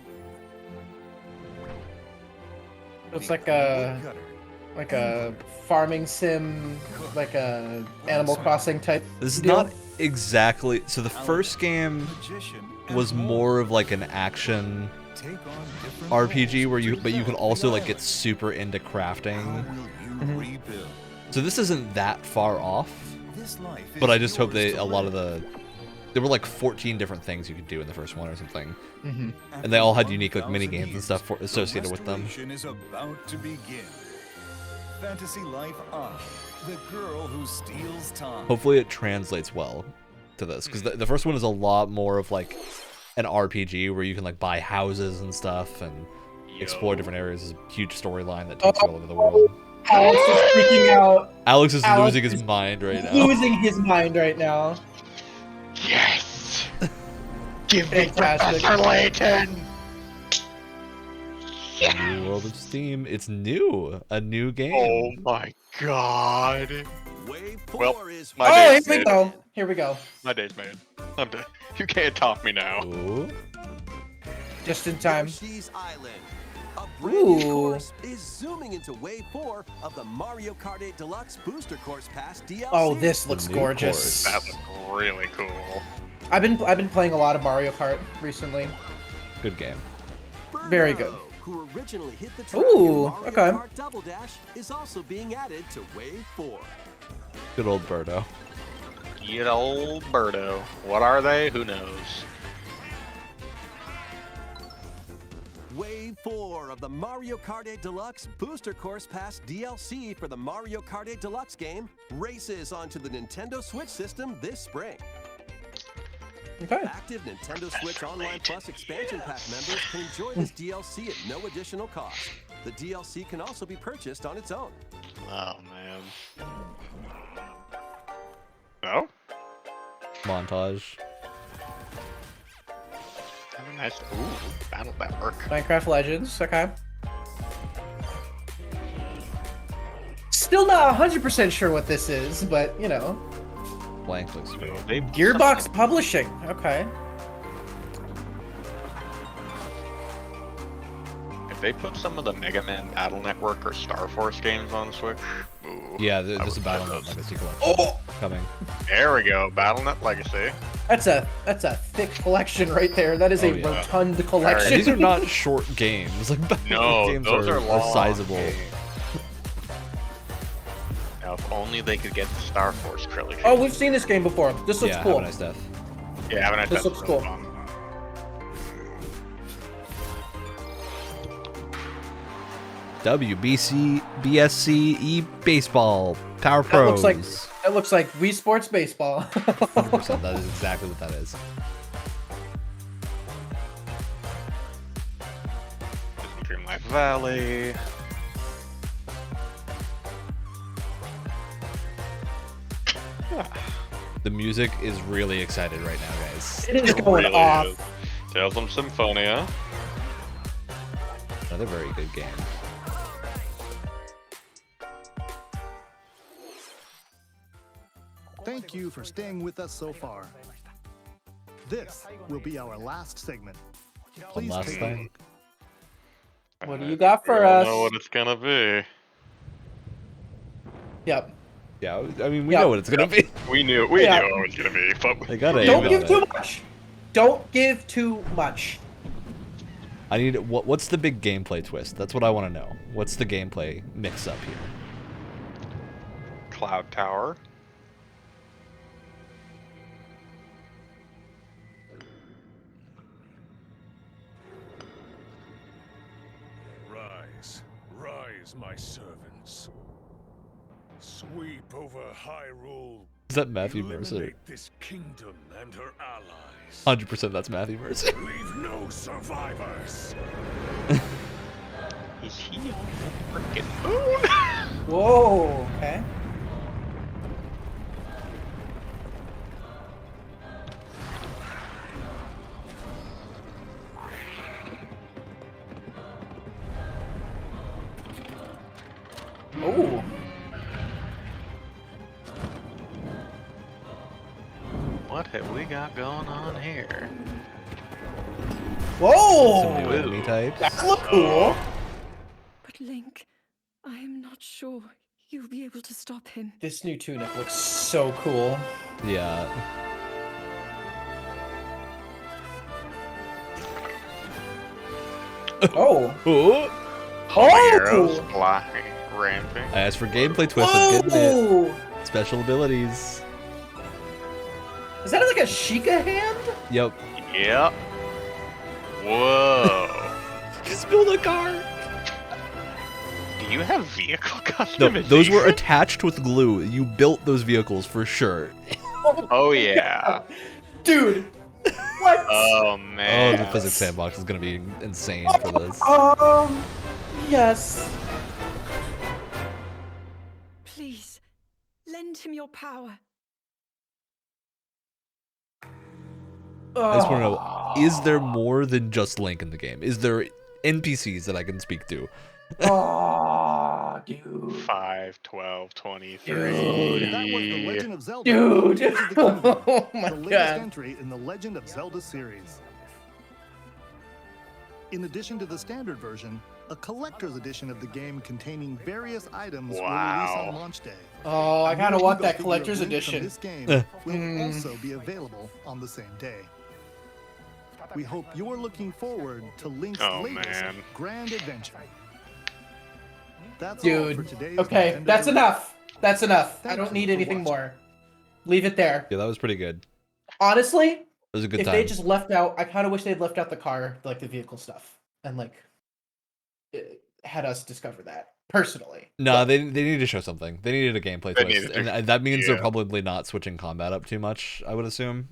C: It's like a farming sim, like a Animal Crossing type.
A: This is
C: deal.
A: not exactly. So the first game was more of like an action RPG where you can also like get super into crafting. So this isn't that far off. But I just hope there were like 14 different things you could do in the first one or something.
C: Mm-hmm.
A: And they all had unique like mini games and stuff associated with them.
L: Is about to begin. Fantasy Life on the girl who steals time.
A: Hopefully it translates well to this, because the first one is a lot more of like an RPG where you can like buy houses and stuff and explore different areas. There's a huge storyline that takes you all over the world.
C: Alex is freaking out.
A: Alex is losing his mind right now.
C: Losing his mind right now.
B: Yes! Give me Professor Layton!
A: New World of Steam. It's new. A new game.
B: Oh my god.
E: Wave 4
B: Well,
E: is
B: my day's
C: here we
B: made.
C: go. Here we go.
B: My day's made. I'm done. You can't top me now.
A: Ooh.
C: Just in time.
E: Yoshi's Island. A brand new
C: Ooh.
E: course is zooming into Wave 4 of the Mario Kart 8 Deluxe Booster Course Pass DLC.
C: Oh, this looks
A: New
C: gorgeous.
B: That looks really cool.
C: I've been playing a lot of Mario Kart recently.
A: Good game.
C: Very good.
E: Who originally hit the track
C: Ooh,
E: in Mario
C: okay.
E: Kart Double Dash is also being added to Wave 4.
A: Good old Birdo.
B: Good old Birdo. What are they? Who knows?
E: Wave 4 of the Mario Kart 8 Deluxe Booster Course Pass DLC for the Mario Kart 8 Deluxe game races onto the Nintendo Switch system this spring.
C: Okay.
E: Active Nintendo Switch Online Plus expansion pack members can enjoy this DLC at no additional cost. The DLC can also be purchased on its own.
B: Oh man. Oh?
A: Montage.
B: Have a nice. Ooh, Battle Network.
C: Minecraft Legends. Okay. Still not 100% sure what this is, but you know.
A: Blank looks good.
C: Gearbox Publishing. Okay.
B: If they put some of the Mega Man Battle Network or Star Force games on Switch, ooh,
A: Yeah, there's a BattleNet Legacy collection coming.
B: There we go, BattleNet Legacy.
C: That's a thick collection right there. That is a
B: yeah.
C: rotund collection.
A: These are not short games. Like
B: No,
A: games
B: those are long
A: sizable.
B: games. Now, if only they could get the Star Force trilogy.
C: Oh, we've seen this game before. This looks
A: Yeah,
C: cool.
A: Have a Nice Death.
B: Yeah, Have a Nice
C: This
B: Death
C: looks
B: is really
C: cool.
B: fun.
A: WBC BSC Baseball Power
C: That
A: Pros.
C: looks like Wii Sports Baseball.
A: 100%. That is exactly what that is.
B: Disney Dreamlight Valley.
A: The music is really excited right now, guys.
C: It is going off.
B: Is. Tales of Symphonia.
A: Another very good game.
D: Thank you for staying with us so far. This will be our last segment.
A: One
D: Please
A: last
D: take a
A: thing.
D: look.
C: What do you got
B: We
C: for
B: all
C: us?
B: know what it's gonna be.
C: Yep.
A: Yeah, I mean, we
C: Yeah.
A: know what it's gonna be.
B: We knew
C: Yeah.
B: what it was gonna be, but
A: They gotta
C: Don't
A: aim
C: give
A: at
C: too
A: it.
C: much. Don't give too much.
A: I need what's the big gameplay twist? That's what I want to know. What's the gameplay mix up here?
B: Cloud Tower.
H: Rise, rise, my servants. Sweep over Hyrule.
A: Is that Matthew Mercer?
H: Eliminate this kingdom and her allies.
A: 100% that's Matthew Mercer.
H: Leave no survivors.
B: Is he on the frickin' moon?
C: Whoa. Okay. Oh.
B: What have we got going on here?
C: Whoa!
A: Some new enemy types.
C: That look cool.
F: But Link, I am not sure you'll be able to stop him.
C: This new tunic looks so cool.
A: Yeah.
C: Oh.
B: Arrows flying, ramping.
A: As for gameplay twist, I'm getting it. Special abilities.
C: Is that like a Sheikah hand?
A: Yep.
B: Yep. Whoa.
A: Just build a car.
B: Do you have vehicle
A: No,
B: customization?
A: those were attached with glue. You built those vehicles for sure.
B: Oh yeah.
C: Dude. What?
B: Oh man.
A: Oh, the physics sandbox is gonna be insane for this.
C: Yes.
F: Please, lend him your power.
A: I just want to know, is there more than just Link in the game? Is there NPCs that I can speak to?
C: Oh, dude.
B: 5, 12, 23.
D: Dude, that was the Legend of Zelda.
C: Dude.
D: Tears of the Kingdom,
C: Oh my
D: the latest
C: God.
D: entry in the Legend of Zelda series. In addition to the standard version, a collector's edition of the game containing various items will release on launch day.
C: Oh, I kind of want that collector's edition.
D: This game will also be available on the same day. We hope you're looking forward to Link's latest grand adventure. That's all for
C: Dude.
D: today's
C: Okay,
D: Nintendo
C: that's
D: Direct.
C: enough. That's enough. I
D: Thank
C: don't
D: you
C: need
D: for
C: anything
D: watching.
C: more. Leave it there.
A: Yeah, that was pretty good.
C: Honestly,
A: It was a good
C: if
A: time.
C: they just left out, I kind of wish they'd left out the car, like the vehicle stuff, and like had us discover that personally.
A: No, they need to show something. They needed a gameplay
B: They
A: twist,
B: needed to-
A: and that means they're
B: yeah.
A: probably not switching combat up too much. I would assume.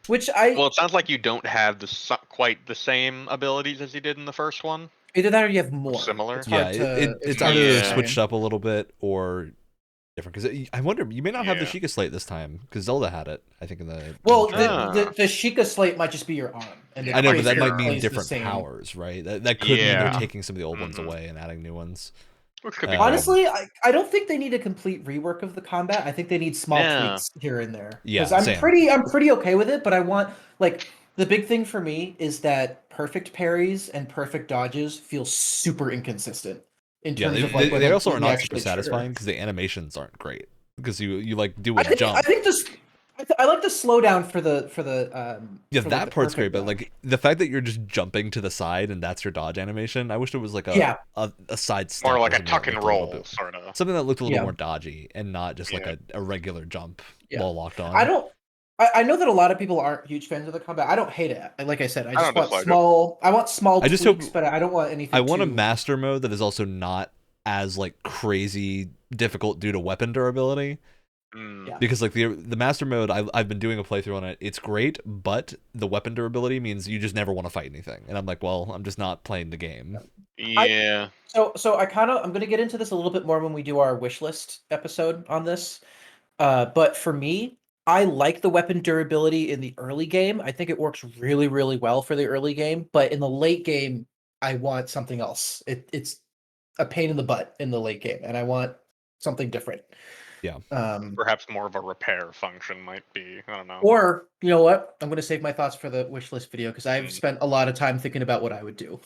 C: Which I
B: Well, it sounds like you don't have quite the same abilities as you did in the first one.
C: either that or you have more.
B: Similar.
C: It's
A: Yeah,
C: hard to,
A: it's
C: hard
A: either
C: to say.
A: switched up a little bit or different. Because I wonder, you may not have the
B: Yeah.
A: Sheikah Slate this time, because Zelda had it. I think in the
C: Well,
A: trailer.
C: the Sheikah Slate might just be your arm. And
A: I know, but that
C: basically
A: might mean
C: plays the
A: different
C: same.
A: powers, right? That could mean
B: Yeah.
A: they're taking some of the old ones away and adding new ones.
B: Which could be
C: Honestly, I don't think they need a complete rework of the combat. I think they need small tweaks here and there.
A: Yeah,
C: Because
A: same.
C: I'm pretty okay with it, but I want like the big thing for me is that perfect parries and perfect dodges feel super inconsistent in
A: Yeah,
C: terms of like
A: they
C: whether
A: also are
C: you
A: not
C: actually
A: super satisfying because the animations aren't great. Because you like do a jump.
C: I think this. I like the slowdown for the
A: Yeah,
C: for,
A: that
C: like, the
A: part's great,
C: perfect
A: but
C: dodge.
A: like the fact that you're just jumping to the side and that's your dodge animation, I wish it was like a side step.
B: More
A: or
B: like a
A: something that
B: tuck and
A: looked a little
B: roll,
A: bit-
B: sort of.
A: Something that looked a little
C: Yeah.
A: more dodgy and not just like a regular jump while locked on.
C: I know that a lot of people aren't huge fans of the combat. I don't hate it. Like I said, I just
B: don't
C: want
B: dislike it.
C: small. I want small
A: I just
C: tweaks,
A: hope-
C: but I don't want anything.
A: I want a
C: too...
A: master mode that is also not as like crazy difficult due to weapon durability.
C: Yeah.
A: Because like the master mode, I've been doing a playthrough on it. It's great, but the weapon durability means you just never want to fight anything. And I'm like, well, I'm just not playing the game.
B: Yeah.
C: So I'm gonna get into this a little bit more when we do our wish list episode on this. But for me, I like the weapon durability in the early game. I think it works really, really well for the early game. But in the late game, I want something else. It's a pain in the butt in the late game, and I want something different.
A: Yeah.
B: Perhaps more of a repair function might be. I don't know.
C: Or you know what? I'm gonna save my thoughts for the wish list video because I've spent a lot of time thinking about what I would do.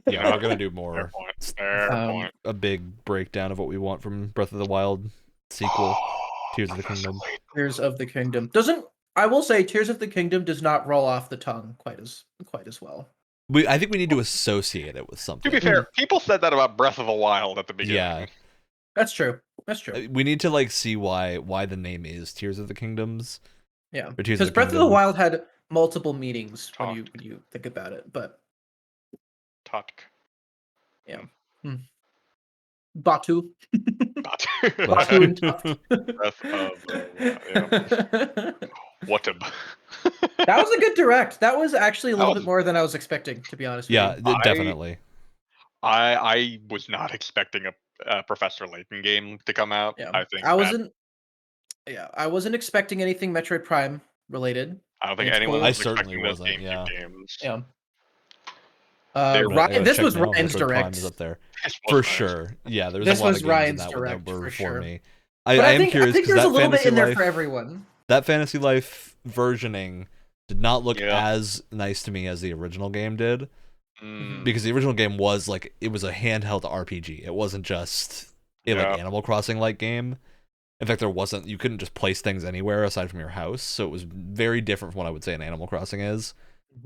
A: Yeah, we're gonna do more.
B: Fair point.
A: A big breakdown of what we want from Breath of the Wild sequel, Tears of the Kingdom.
C: Tears of the Kingdom I will say Tears of the Kingdom does not roll off the tongue quite as well.
A: I think we need to associate it with something.
B: To be fair, people said that about Breath of the Wild at the beginning.
A: Yeah.
C: That's true. That's true.
A: We need to like see why the name is Tears of the Kingdoms.
C: Yeah,
A: Or Tears
C: because
A: of the
C: Breath of the
A: Kingdom.
C: Wild had multiple meanings when you think about it, but
B: Tutk.
C: yeah, Batu.
B: Batu
C: and Tuft.
B: Breath of the Wild. What a.
C: That was a good direct. That was actually a little
B: was-
C: bit more than I was expecting, to be honest.
A: Yeah,
C: with you.
A: definitely.
B: I was not expecting a Professor Layton game to come out.
C: Yeah,
B: I think
C: I wasn't. Yeah, I wasn't expecting anything Metroid Prime related.
B: I don't think
C: It's
B: anyone
C: cool.
B: was
A: I certainly
B: expecting those
A: wasn't,
B: GameCube
A: yeah.
B: games.
C: Yeah. This was Ryan's
A: Metroid
C: direct.
A: Prime is up there for sure. Yeah, there's
C: this
A: a lot
C: was
A: of games
C: Ryan's
A: in that
C: direct
A: that were
C: for
A: for
C: sure.
A: me.
C: I
A: am curious
C: I think
A: because
C: there's a
A: that
C: little bit
A: Fantasy
C: in there
A: Life,
C: for everyone.
A: that Fantasy Life versioning did not look as nice to me as the original game did, because the original game was like, it was a handheld RPG. It wasn't just a like Animal Crossing like game. In fact, you couldn't just place things anywhere aside from your house, so it was very different from what I would say an Animal Crossing is.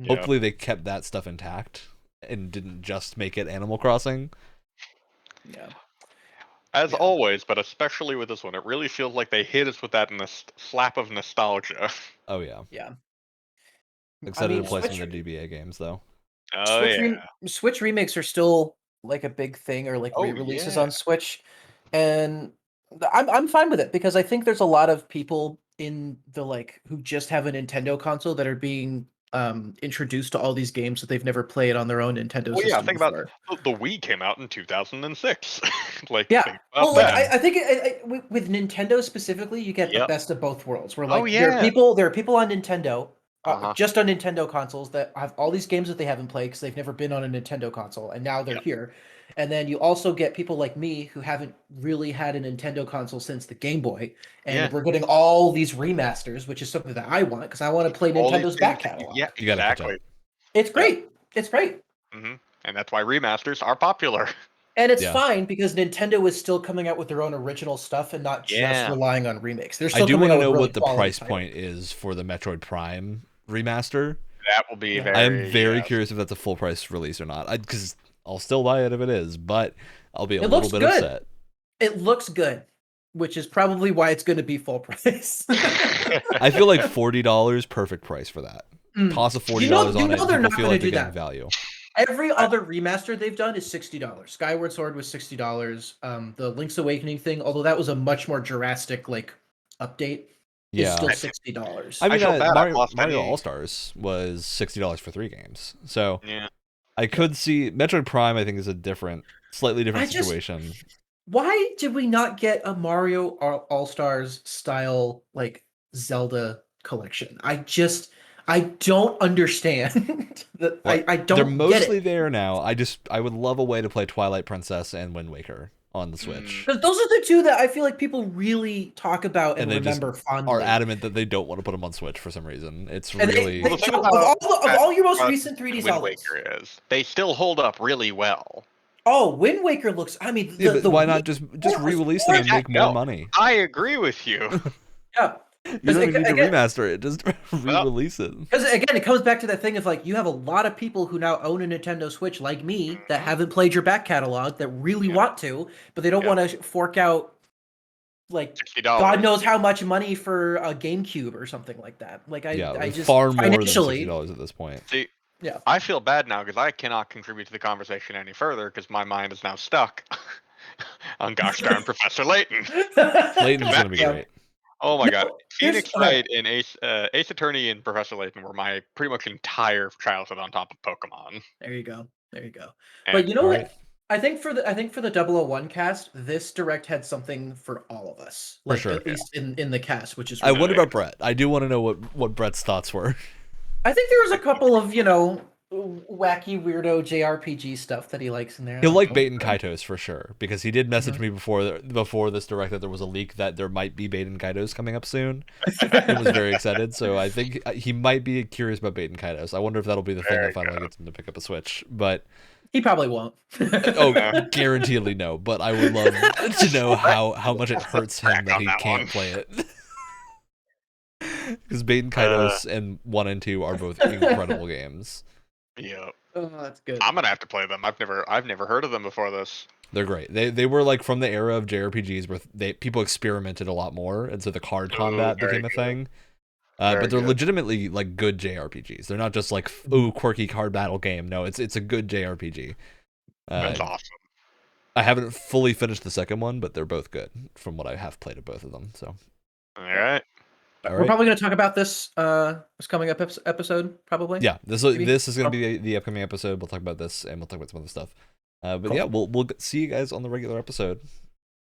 A: Hopefully they kept that stuff intact and didn't just make it Animal Crossing.
C: Yeah.
B: As always, but especially with this one, it really feels like they hit us with that slap of nostalgia.
A: Oh yeah.
C: Yeah.
A: Excited to play some of the DBA games though.
B: Oh
C: Switch remakes are still like a big thing, or like re-releases on Switch, and I'm fine with it because I think there's a lot of people in the who just have a Nintendo console that are being introduced to all these games that they've never played on their own Nintendo system
B: think
C: before.
B: about the Wii came out in 2006.
C: I think with Nintendo specifically, you get the best of both worlds. Where there are people on Nintendo. Just on Nintendo consoles that have all these games that they haven't played because they've never been on a Nintendo console, and now they're here. And then you also get people like me who haven't really had a Nintendo console since the Game Boy, and we're getting all these remasters, which is something that I want because I want to play Nintendo's back catalog.
B: Yeah, exactly.
C: It's great. It's great.
B: And that's why remasters are popular.
C: And it's fine because Nintendo is still coming out with their own original stuff and not just relying on remakes. They're still
A: I do
C: want to
A: know
C: really
A: what the price point is for the Metroid Prime remaster.
B: That will be very.
A: I am very curious if that's a full price release or not. Because I'll still buy it if it is, but I'll be a little bit upset.
C: It looks good, which is probably why it's going to be full price.
A: I feel like $40 perfect price for that. Toss a $40 on it.
C: They're not
A: feel
C: going
A: like
C: to do
A: they're
C: that.
A: getting value.
C: Every other remaster they've done is $60. Skyward Sword was $60. The Link's Awakening thing, although that was a much more drastic update, is still $60.
A: I mean, Mario All Stars was $60 for 3 games. So I could see Metroid Prime. I think is a slightly different situation.
C: Why did we not get a Mario All Stars style Zelda collection? I don't understand. I don't.
A: They're mostly there now. I would love a way to play Twilight Princess and Wind Waker on the Switch.
C: Because those are the two that I feel like people really talk about and remember fondly.
A: Are adamant that they don't want to put them on Switch for some reason. It's
C: and
A: really
C: of all your most recent 3D Zeldas,
B: Wind Waker they still hold up really well.
C: Oh, Wind Waker looks. I mean,
A: why not just re-release them and make more money?
B: I agree with you.
C: Yeah.
A: You don't even need to remaster it. Just re-release it.
C: Because again, it comes back to that thing of you have a lot of people who now own a Nintendo Switch, like me, that haven't played your back catalog, that really want to, but they don't want to fork out $60. God knows how much money for a GameCube or something like that. I just
A: far more than $60 at this point.
B: See, I feel bad now because I cannot contribute to the conversation any further because my mind is now stuck on gosh darn Professor Layton.
A: Layton's gonna be great.
B: Oh my god. Phoenix Wright and Ace Attorney and Professor Layton were my pretty much entire childhood on top of Pokemon.
C: There you go. But you know what? I think for the 001 cast, this direct had something for all of us.
A: For sure.
C: At least in the cast, which is
A: I wonder about Brett. I do want to know what Brett's thoughts were.
C: I think there was a couple of, wacky weirdo JRPG stuff that he likes in there.
A: He'll like Baiten Kaitos for sure, because he did message me before this direct that there was a leak that there might be Baiten Kaitos coming up soon. He was very excited, so I think he might be curious about Baiten Kaitos. I wonder if that'll be the thing that finally gets him to pick up a Switch, but
C: he probably won't.
A: Guaranteedly no, but I would love to know how much it hurts him that he can't play it. Because Baiten Kaitos and 1 and 2 are both incredible games.
B: Yeah.
C: Oh, that's good.
B: I'm gonna have to play them. I've never heard of them before this.
A: They're great. They were from the era of JRPGs where people experimented a lot more, and so the card combat became a thing. But they're legitimately good JRPGs. They're not just quirky card battle game. No, it's a good JRPG.
B: That's awesome.
A: I haven't fully finished the second one, but they're both good from what I have played of both of them. So.
B: All right.
C: We're probably going to talk about this coming up episode, probably.
A: Yeah, this is going to be the upcoming episode. We'll talk about this, and we'll talk about some other stuff. But cool. Yeah, we'll see you guys on the regular episode.